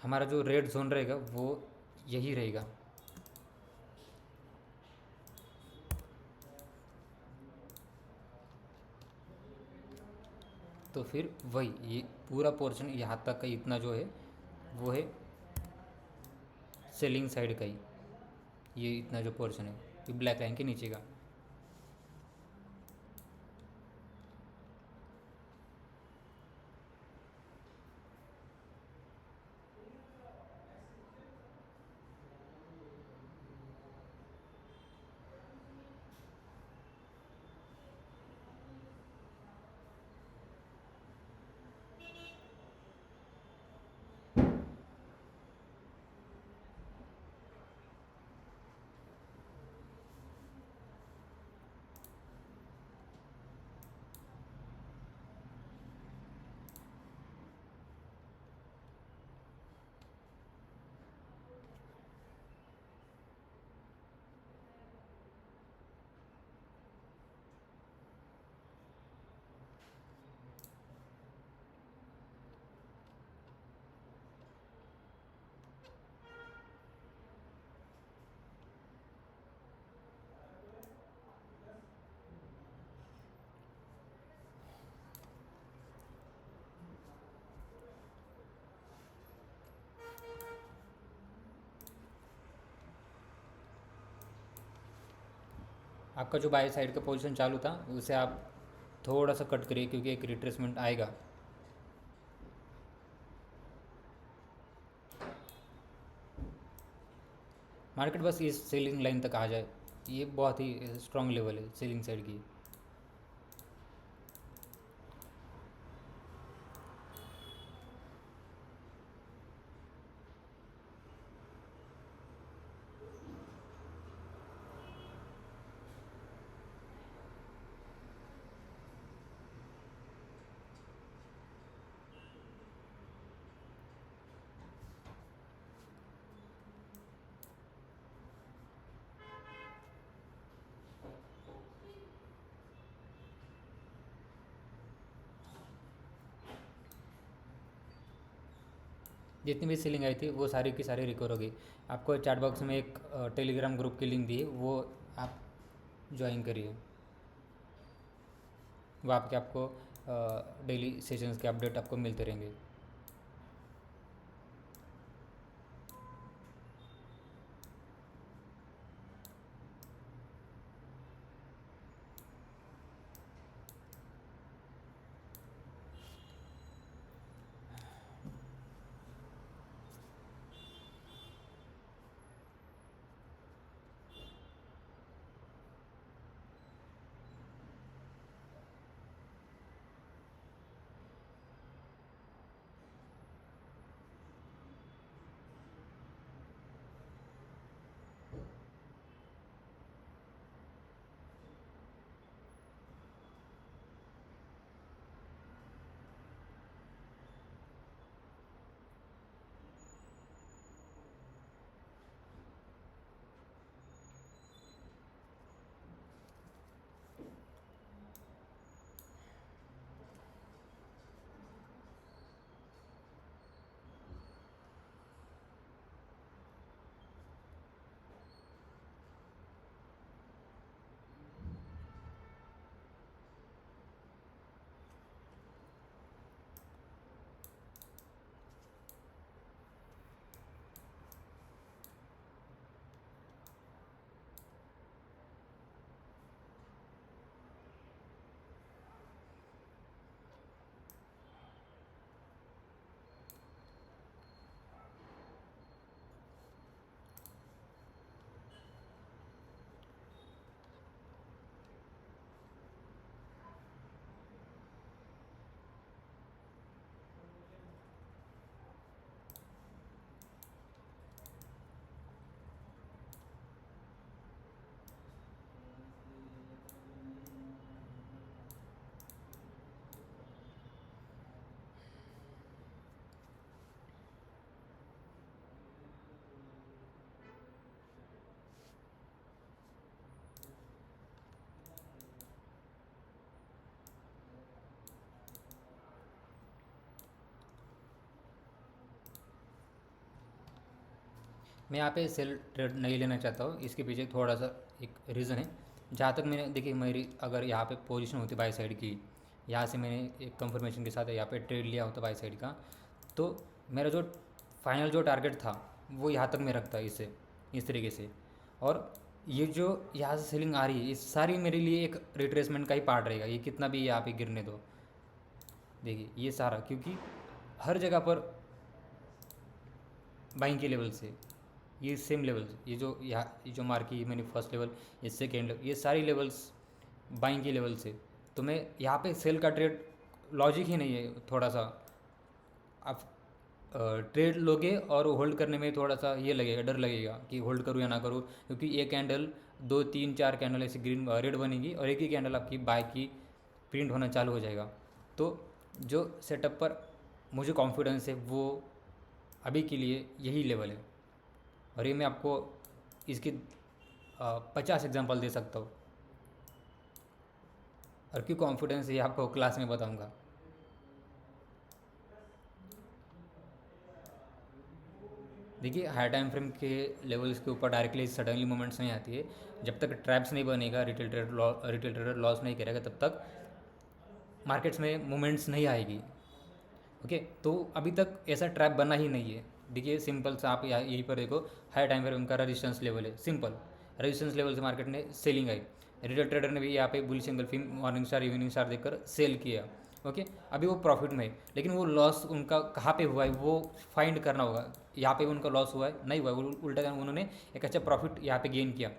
हमारा जो रेड जोन रहेगा वो यही रहेगा। तो फिर वही ये पूरा पोर्शन यहाँ तक का इतना जो है वो है सेलिंग साइड का ही, ये इतना जो पोर्शन है ये ब्लैक लाइन के नीचे का। आपका जो बाय साइड का पोजीशन चालू था उसे आप थोड़ा सा कट करिए, क्योंकि एक रिट्रेसमेंट आएगा। मार्केट बस इस सेलिंग लाइन तक आ जाए, ये बहुत ही स्ट्रॉन्ग लेवल है सेलिंग साइड की। जितनी भी सेलिंग आई थी वो सारी की सारी रिकवर हो गई। आपको चैट बॉक्स में एक टेलीग्राम ग्रुप की लिंक दी है, वो आप ज्वाइन करिए। वहाँ पे आपको डेली सेशंस के अपडेट आपको मिलते रहेंगे। मैं यहाँ पे सेल ट्रेड नहीं लेना चाहता हूँ, इसके पीछे थोड़ा सा एक रीज़न है। जहाँ तक मैंने देखिए, मेरी अगर यहाँ पे पोजीशन होती बाई साइड की, यहाँ से मैंने एक कंफर्मेशन के साथ यहाँ पे ट्रेड लिया होता बाई साइड का, तो मेरा जो फाइनल जो टारगेट था वो यहाँ तक मैं रखता इसे, इस तरीके से। और ये जो यहाँ से सेलिंग आ रही है, ये सारी मेरे लिए एक रिट्रेसमेंट का ही पार्ट रहेगा। ये कितना भी यहाँ पे गिरने दो, देखिए ये सारा, क्योंकि हर जगह पर बाइंग के लेवल से ये सेम लेवल्स, ये जो यहाँ ये जो मार्क की मैंने फर्स्ट लेवल, ये सेकेंड लेवल, ये सारी लेवल्स बाइंग के लेवल से। तो मैं यहाँ पे सेल का ट्रेड लॉजिक ही नहीं है। थोड़ा सा आप ट्रेड लोगे और होल्ड करने में थोड़ा सा ये लगेगा, डर लगेगा कि होल्ड करूँ या ना करूँ, क्योंकि एक कैंडल 2 3 4 कैंडल ऐसी ग्रीन रेड बनेगी और एक ही कैंडल आपकी बाय की प्रिंट होना चालू हो जाएगा। तो जो सेटअप पर मुझे कॉन्फिडेंस है वो अभी के लिए यही लेवल है। और ये मैं आपको इसके 50 एग्जांपल दे सकता हूँ। और क्यों कॉन्फिडेंस है ये आपको क्लास में बताऊंगा। देखिए हाई टाइम फ्रेम के लेवल्स के ऊपर डायरेक्टली सडनली मूवमेंट्स नहीं आती है। जब तक ट्रैप्स नहीं बनेगा, रिटेल ट्रेडर लॉस नहीं करेगा, तब तक मार्केट्स में मूवमेंट्स नहीं आएगी। ओके, तो अभी तक ऐसा ट्रैप बना ही नहीं है। देखिए सिंपल सा, आप यहाँ यहीं पर देखो, हाई टाइम फ्रेम का रेजिस्टेंस लेवल है, सिंपल रेजिस्टेंस लेवल से मार्केट ने सेलिंग आई। रिटेल ट्रेडर ने भी यहाँ पे bullish engulfing morning star evening star देखकर सेल किया। ओके, अभी वो प्रॉफिट में है, लेकिन वो लॉस उनका कहाँ पे हुआ है वो फाइंड करना होगा। यहाँ पे उनका लॉस हुआ है नहीं हुआ है, उल्टा उन्होंने एक अच्छा प्रॉफिट यहाँ पे गेन किया।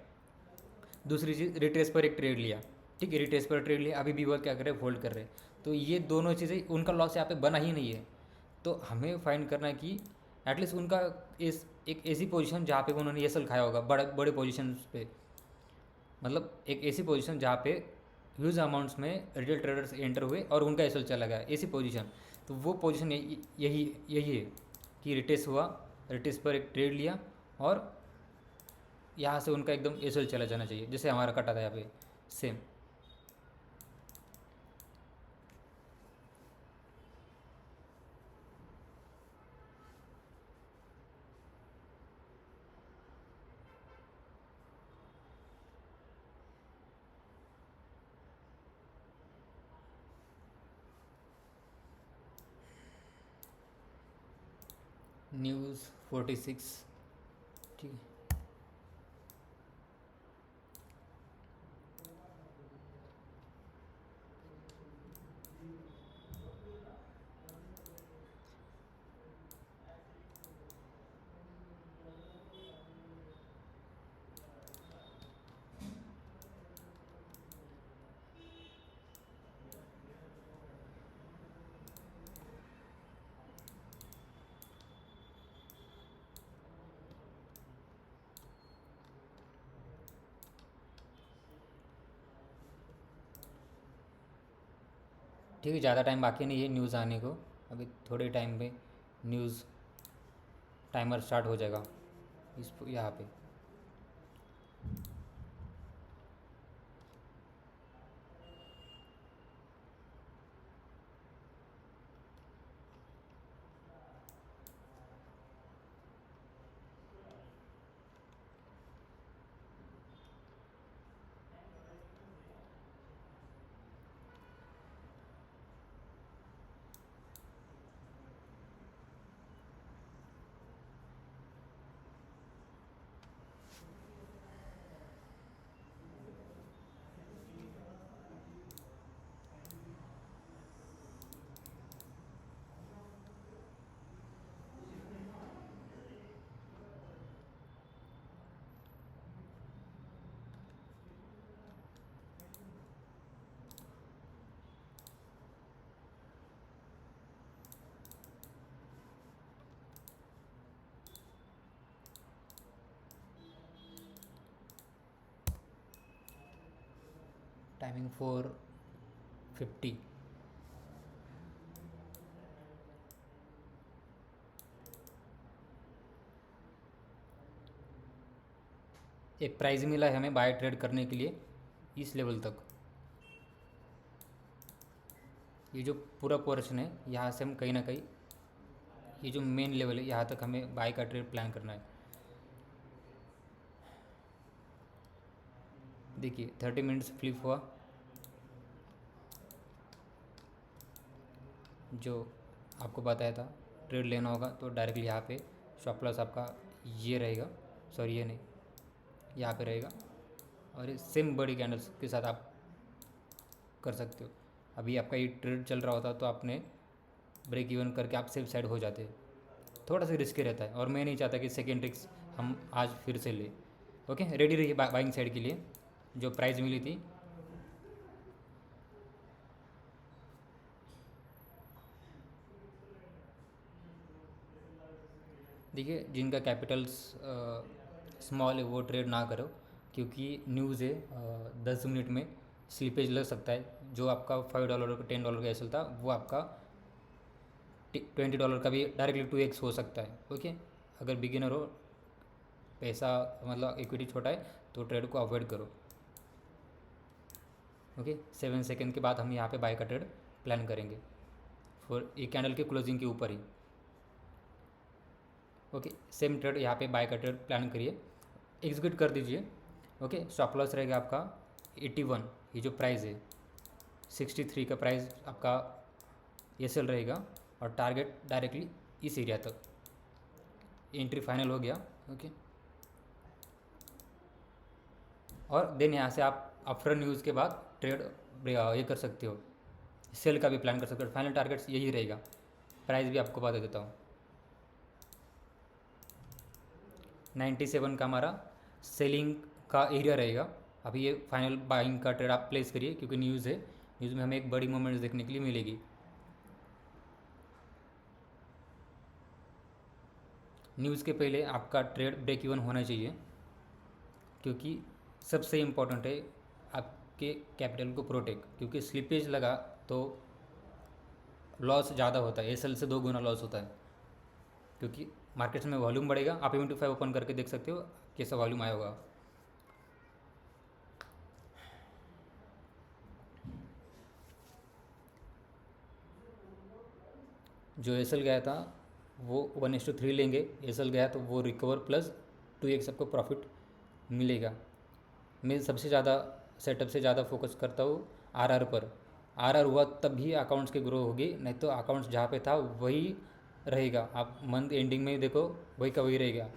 दूसरी चीज़, रिट्रेस पर एक ट्रेड लिया, ठीक है, रिट्रेस पर ट्रेड लिया, अभी भी वह क्या कर रहे हैं, होल्ड कर रहे हैं। तो ये दोनों चीज़ें, उनका लॉस यहाँ पे बना ही नहीं है। तो हमें फाइंड करना है कि एटलीस्ट उनका इस एक ऐसी पोजीशन जहाँ पे उन्होंने ये सल खाया होगा बड़े बड़े पोजीशन पे, मतलब एक ऐसी पोजीशन जहाँ पे ह्यूज अमाउंट्स में रिटेल ट्रेडर्स एंटर हुए और उनका एसएल चला गया, ऐसी पोजीशन। तो वो पोजीशन यही यही है कि रिटेस हुआ, रिटेस पर एक ट्रेड लिया और यहाँ से उनका एकदम एसएल चला जाना चाहिए, जैसे हमारा कटा था यहाँ पे सेम। न्यूज़ 46। ठीक है, ठीक है, ज़्यादा टाइम बाकी नहीं है न्यूज़ आने को। अभी थोड़े टाइम में न्यूज़ टाइमर स्टार्ट हो जाएगा इस यहाँ पे। टाइमिंग 4:50। एक प्राइज़ मिला है हमें बाय ट्रेड करने के लिए इस लेवल तक। ये जो पूरा पोर्शन है यहाँ से हम कहीं ना कहीं, ये जो मेन लेवल है यहाँ तक हमें बाय का ट्रेड प्लान करना है। देखिए 30 मिनट्स फ्लिप हुआ, जो आपको बताया था ट्रेड लेना होगा तो डायरेक्टली यहाँ पे स्टॉप लॉस आपका ये रहेगा, सॉरी ये नहीं, यहाँ पे रहेगा। और ये सेम बड़ी कैंडल्स के साथ आप कर सकते हो। अभी आपका ये ट्रेड चल रहा होता तो आपने ब्रेक इवन करके आप सेफ साइड हो जाते। थोड़ा सा रिस्की रहता है और मैं नहीं चाहता कि सेकेंड ट्रिक्स हम आज फिर से ले। ओके, रेडी रहिए बाइंग साइड के लिए। जो प्राइस मिली थी, देखिए जिनका कैपिटल्स स्मॉल है वो ट्रेड ना करो, क्योंकि न्यूज़ है 10 मिनट में स्लीपेज लग सकता है। जो आपका $5 का $10 का एसल था वो आपका $20 का भी डायरेक्टली 2x हो सकता है। ओके, अगर बिगिनर हो, पैसा मतलब इक्विटी छोटा है तो ट्रेड को अवॉइड करो। ओके, 7 सेकेंड के बाद हम यहाँ पे बाय का ट्रेड प्लान करेंगे फॉर एक कैंडल के क्लोजिंग के ऊपर ही। ओके, सेम ट्रेड यहाँ पे बाय का ट्रेड प्लान करिए, एग्जीक्यूट कर दीजिए। ओके, स्टॉप लॉस रहेगा आपका 81, ये जो प्राइस है 63 का प्राइस आपका एसएल रहेगा, और टारगेट डायरेक्टली इस एरिया तक। एंट्री फाइनल हो गया। ओके, और देन यहाँ से आप आफ्टर न्यूज़ के बाद ट्रेड ये कर सकते हो, सेल का भी प्लान कर सकते हो। फाइनल टारगेट्स यही रहेगा। प्राइस भी आपको बता देता हूँ, 97 का हमारा सेलिंग का एरिया रहेगा। अभी ये फाइनल बाइंग का ट्रेड आप प्लेस करिए, क्योंकि न्यूज़ है, न्यूज़ में हमें एक बड़ी मूवमेंट्स देखने के लिए मिलेगी। न्यूज़ के पहले आपका ट्रेड ब्रेक इवन होना चाहिए, क्योंकि सबसे इम्पोर्टेंट है आपके कैपिटल को प्रोटेक्ट, क्योंकि स्लिपेज लगा तो लॉस ज़्यादा होता है, एसएल से 2 गुना लॉस होता है। क्योंकि मार्केट्स में वॉल्यूम बढ़ेगा, आप M25 ओपन करके देख सकते हो कैसा वॉल्यूम आया होगा। जो एसएल गया था वो 1:3 लेंगे, एसएल गया तो वो रिकवर प्लस 2x आपको प्रॉफिट मिलेगा। मैं सबसे ज़्यादा सेटअप से ज़्यादा फोकस करता हूँ आरआर पर। आरआर हुआ तब भी अकाउंट्स के ग्रो होगी, नहीं तो अकाउंट्स जहाँ पे था वही रहेगा, आप मंथ एंडिंग में देखो वही का वही रहेगा।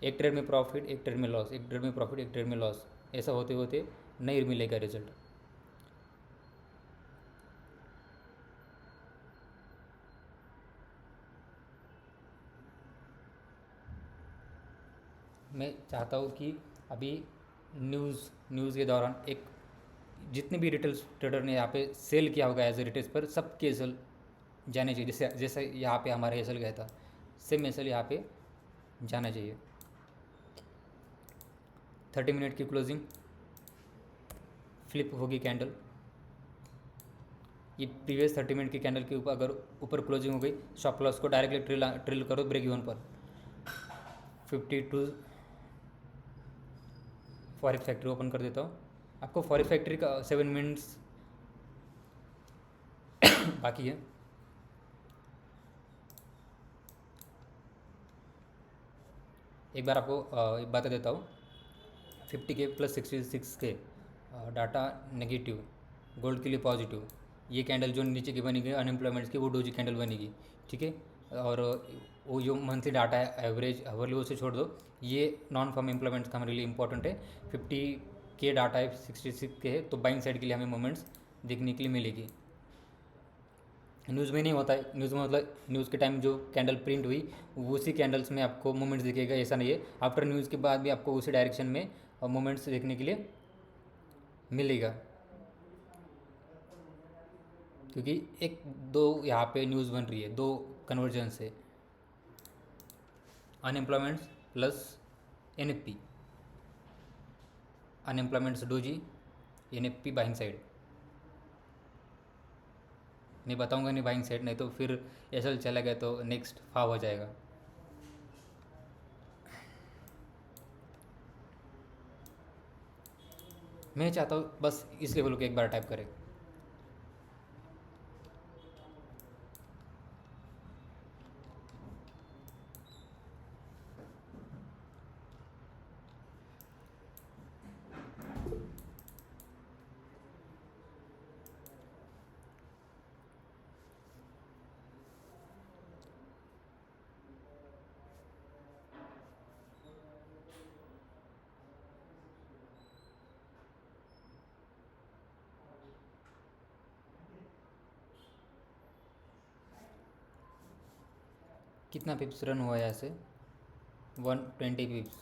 एक ट्रेड में प्रॉफिट, एक ट्रेड में लॉस, एक ट्रेड में प्रॉफिट, एक ट्रेड में लॉस, ऐसा होते होते नहीं मिलेगा रिजल्ट। मैं चाहता हूँ कि अभी न्यूज़ के दौरान एक जितने भी रिटेल ट्रेडर ने यहाँ पे सेल किया होगा एज ए रिटेल पर, सबके एसल जाने चाहिए। जैसे जैसे यहाँ पे हमारा एसल गया था, सेम एसल यहाँ पे जाना चाहिए। 30 मिनट की क्लोजिंग, फ्लिप होगी कैंडल। ये प्रीवियस 30 मिनट की कैंडल के ऊपर अगर ऊपर क्लोजिंग हो गई, शॉप लॉस को डायरेक्टली ट्रिल करो ब्रेक इवन पर। 52 फॉरेक्स फैक्ट्री ओपन कर देता हूँ। आपको फॉरेक्स फैक्ट्री का 7 मिनट्स बाकी है। एक बार आपको एक बता देता हूँ। 50K plus 66K data negative, gold के लिए पॉजिटिव। ये कैंडल जो नीचे की बनेगी अनएम्प्लॉयमेंट्स की, वो डोजी कैंडल बनेगी, ठीक है। और वो जो मंथली डाटा है एवरेज अवरली, उसे छोड़ दो। ये नॉन फॉर्म एम्प्लॉयमेंट्स का हमारे लिए इंपॉर्टेंट है। 50K डाटा है, 66K है, तो बाइंग साइड के लिए हमें मोमेंट्स देखने के लिए मिलेगी। न्यूज़ में नहीं होता है, न्यूज़ में मतलब न्यूज़ के टाइम जो कैंडल प्रिंट हुई वो उसी कैंडल्स में आपको मोमेंट्स दिखेगा, ऐसा नहीं है। आफ्टर न्यूज़ के बाद भी आपको उसी डायरेक्शन में मोमेंट्स देखने के लिए मिलेगा, क्योंकि एक दो यहाँ पे न्यूज़ बन रही है, दो कन्वर्जन से, अनएम्प्लॉयमेंट्स plus NFP. अनएम्प्लॉयमेंट्स doji, NFP buying side. मैं बताऊंगा नहीं बाइंग साइड, नहीं तो फिर ऐसा चला गया तो नेक्स्ट फाव हो जाएगा। मैं चाहता हूँ बस इस लेवल को एक बार टाइप करें। कितना पिप्स रन हुआ है यहाँ से? 120 पिप्स।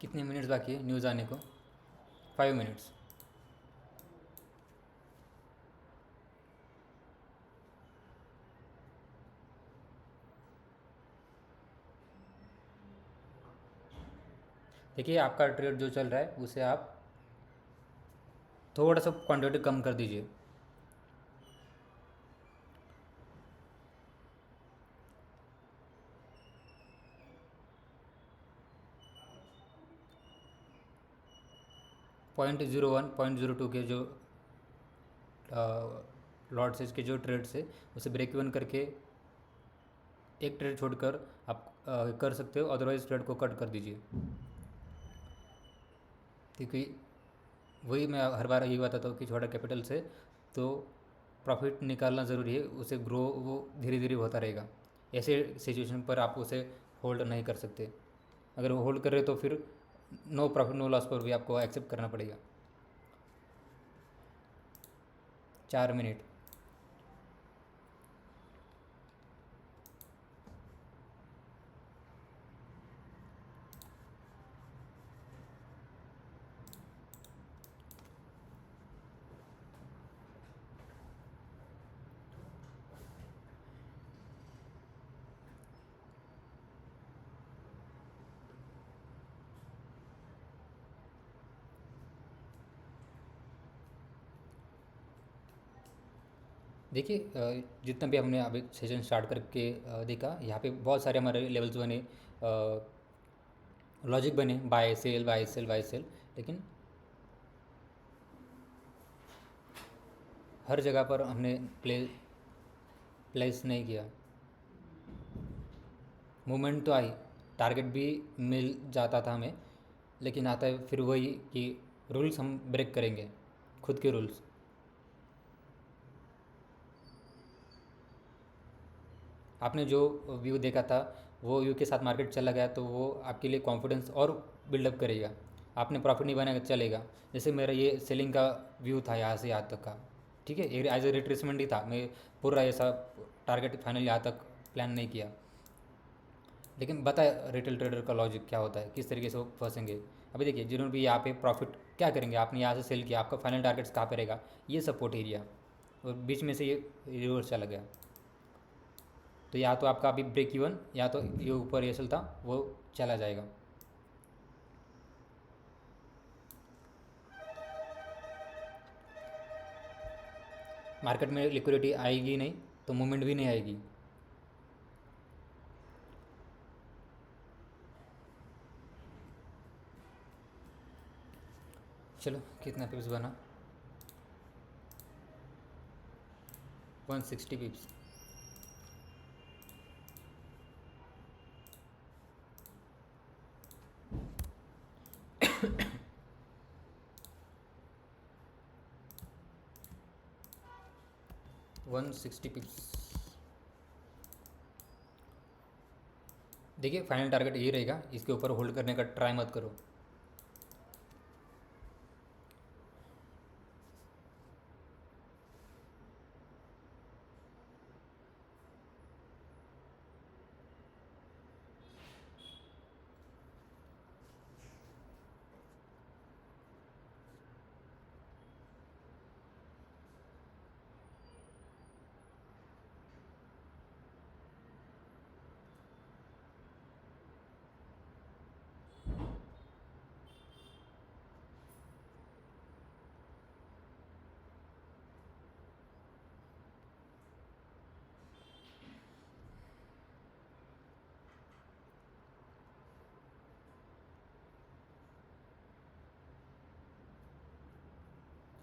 कितने मिनट्स बाकी है न्यूज़ आने को? 5 मिनट्स। देखिए आपका ट्रेड जो चल रहा है उसे आप थोड़ा सा क्वांटिटी कम कर दीजिए। .01 .02 के जो लॉट सेज के जो ट्रेड्स है उसे ब्रेक इवन करके एक ट्रेड छोड़कर आप कर सकते हो, अदरवाइज ट्रेड को कट कर दीजिए। क्योंकि वही मैं हर बार यही बताता हूँ कि छोटा कैपिटल से तो प्रॉफिट निकालना ज़रूरी है, उसे ग्रो वो धीरे धीरे होता रहेगा। ऐसे सिचुएशन पर आप उसे होल्ड नहीं कर सकते। अगर वो होल्ड कर रहे तो फिर नो प्रॉफिट नो लॉस पर भी आपको एक्सेप्ट करना पड़ेगा। 4 मिनट। देखिए जितना भी हमने अभी सेशन स्टार्ट करके देखा, यहाँ पे बहुत सारे हमारे लेवल्स बने, लॉजिक बने, buy sell buy sell buy sell, लेकिन हर जगह पर हमने प्लेस नहीं किया। मूवमेंट तो आई, टारगेट भी मिल जाता था हमें, लेकिन आता है फिर वही कि रूल्स हम ब्रेक करेंगे, खुद के रूल्स। आपने जो व्यू देखा था वो व्यू के साथ मार्केट चला गया तो वो आपके लिए कॉन्फिडेंस और बिल्डअप करेगा। आपने प्रॉफिट नहीं बनाया चलेगा। जैसे मेरा ये सेलिंग का व्यू था यहाँ से यहाँ तक का, ठीक है, एज ए रिट्रेसमेंट ही था, मैं पूरा ऐसा टारगेट फाइनल यहाँ तक प्लान नहीं किया। लेकिन बताए रिटेल ट्रेडर का लॉजिक क्या होता है, किस तरीके से वो फंसेंगे। अभी देखिए जिन्होंने भी यहाँ पे प्रॉफिट क्या करेंगे, आपने यहाँ से सेल किया, आपका फाइनल टारगेट्स कहाँ पे रहेगा, ये सपोर्ट एरिया, और बीच में से ये रिवर्स चला गया, तो या तो आपका अभी ब्रेक इवन, या तो ये ऊपर ये चलता वो चला जाएगा। मार्केट में लिक्विडिटी आएगी नहीं तो मूवमेंट भी नहीं आएगी। चलो कितना पिप्स बना, 160 पिप्स। One sixty पिप्स। देखिए फाइनल टारगेट यही रहेगा, इसके ऊपर होल्ड करने का ट्राई मत करो।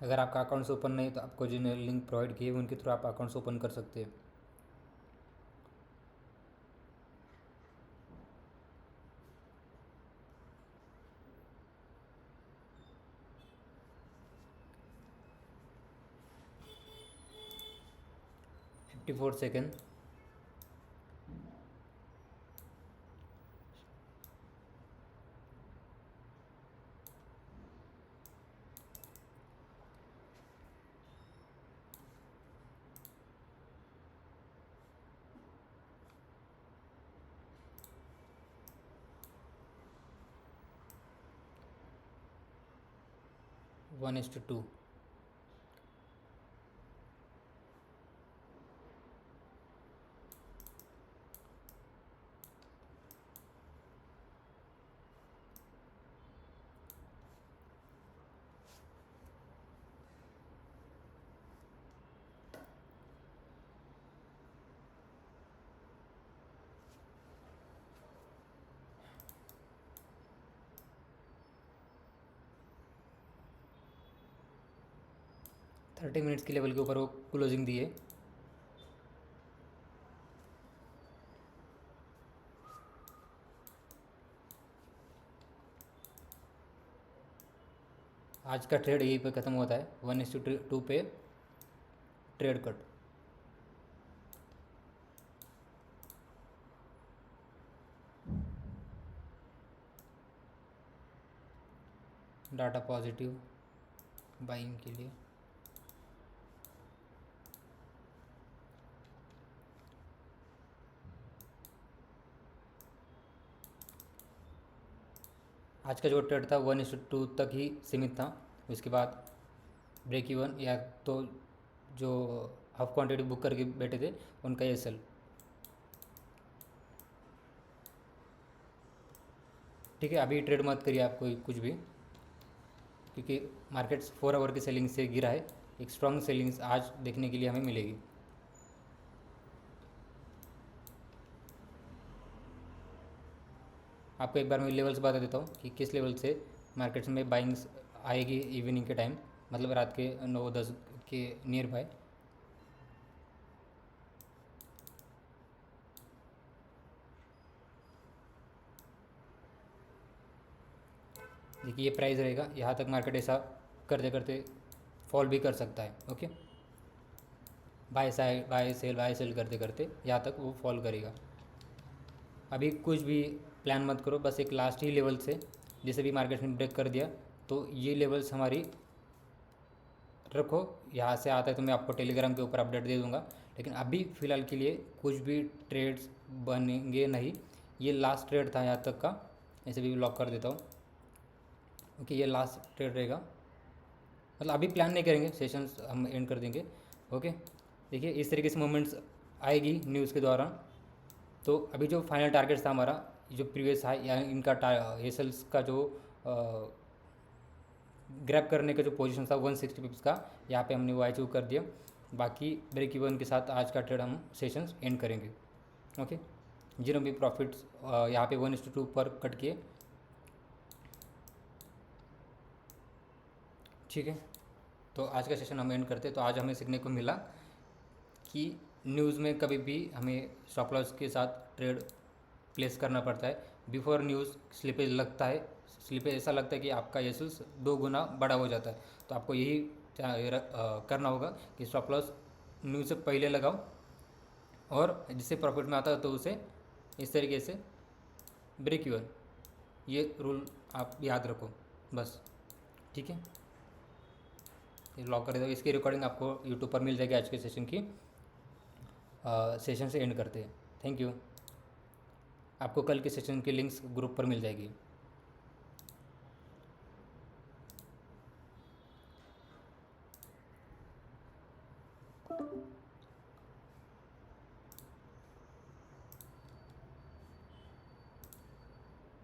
अगर आपका अकाउंट्स ओपन नहीं तो आपको जिन्हें लिंक प्रोवाइड किए उनके थ्रू आप अकाउंट्स ओपन कर सकते हैं। Fifty 4 second. One is two two. 30 minutes के लेवल के ऊपर वो क्लोजिंग दिए। आज का ट्रेड यहीं पे ख़त्म होता है, 1:2 पे trade cut. Data positive buying के लिए। आज का जो ट्रेड था 1:2 तक ही सीमित था, उसके बाद ब्रेक इवन या तो जो हाफ क्वांटिटी बुक करके बैठे थे उनका ये सेल। ठीक है, अभी ट्रेड मत करिए आप कोई कुछ भी, क्योंकि मार्केट्स 4 आवर की सेलिंग से गिरा है। एक स्ट्रॉन्ग सेलिंग्स आज देखने के लिए हमें मिलेगी। आपको एक बार मैं लेवल्स बता देता हूँ कि किस लेवल से मार्केट्स में बाइंग्स आएगी इवनिंग के टाइम, मतलब रात के 9-10 के नियर बाय। देखिए ये प्राइस रहेगा, यहाँ तक मार्केट ऐसा करते करते फॉल भी कर सकता है। ओके, बाय सेल करते करते यहाँ तक वो फॉल करेगा। अभी कुछ भी प्लान मत करो, बस एक लास्ट ही लेवल से जैसे भी मार्केट ने ब्रेक कर दिया तो ये लेवल्स हमारी रखो। यहाँ से आता है तो मैं आपको टेलीग्राम के ऊपर अपडेट दे दूंगा, लेकिन अभी फ़िलहाल के लिए कुछ भी ट्रेड्स बनेंगे नहीं। ये लास्ट ट्रेड था यहाँ तक का, ऐसे भी लॉक कर देता हूँ। ओके, ये लास्ट ट्रेड रहेगा, मतलब अभी प्लान नहीं करेंगे, सेशंस हम एंड कर देंगे। ओके, देखिए इस तरीके से मूवमेंट्स आएगी न्यूज़ के द्वारा। तो अभी जो फाइनल टारगेट था हमारा, जो प्रीवियस हाई या इनका एसल्स का जो ग्रैब करने का जो पोजीशन था 160 पिप्स का, यहाँ पे हमने वो अचीव कर दिया। बाकी ब्रेक इवन के साथ आज का ट्रेड हम सेशंस एंड करेंगे। ओके, जीरो भी प्रॉफिट्स यहाँ पे 1:2 पर कट किए। ठीक है, तो आज का सेशन हम एंड करते। तो आज हमें सीखने को मिला कि न्यूज़ में कभी भी हमें स्टॉप लॉस के साथ ट्रेड प्लेस करना पड़ता है। बिफोर न्यूज़ स्लिपेज लगता है, स्लिपेज ऐसा लगता है कि आपका एसएल्स 2 गुना बड़ा हो जाता है। तो आपको यही करना होगा कि स्टॉप लॉस न्यूज़ से पहले लगाओ, और जिससे प्रॉफिट में आता है तो उसे इस तरीके से ब्रेक इवन, ये रूल आप याद रखो बस। ठीक है, ये लॉक कर दो। इसकी रिकॉर्डिंग आपको यूट्यूब पर मिल जाएगी आज के सेशन की। सेशन से एंड करते हैं। Thank you. आपको कल के सेशन की लिंक्स ग्रुप पर मिल जाएगी।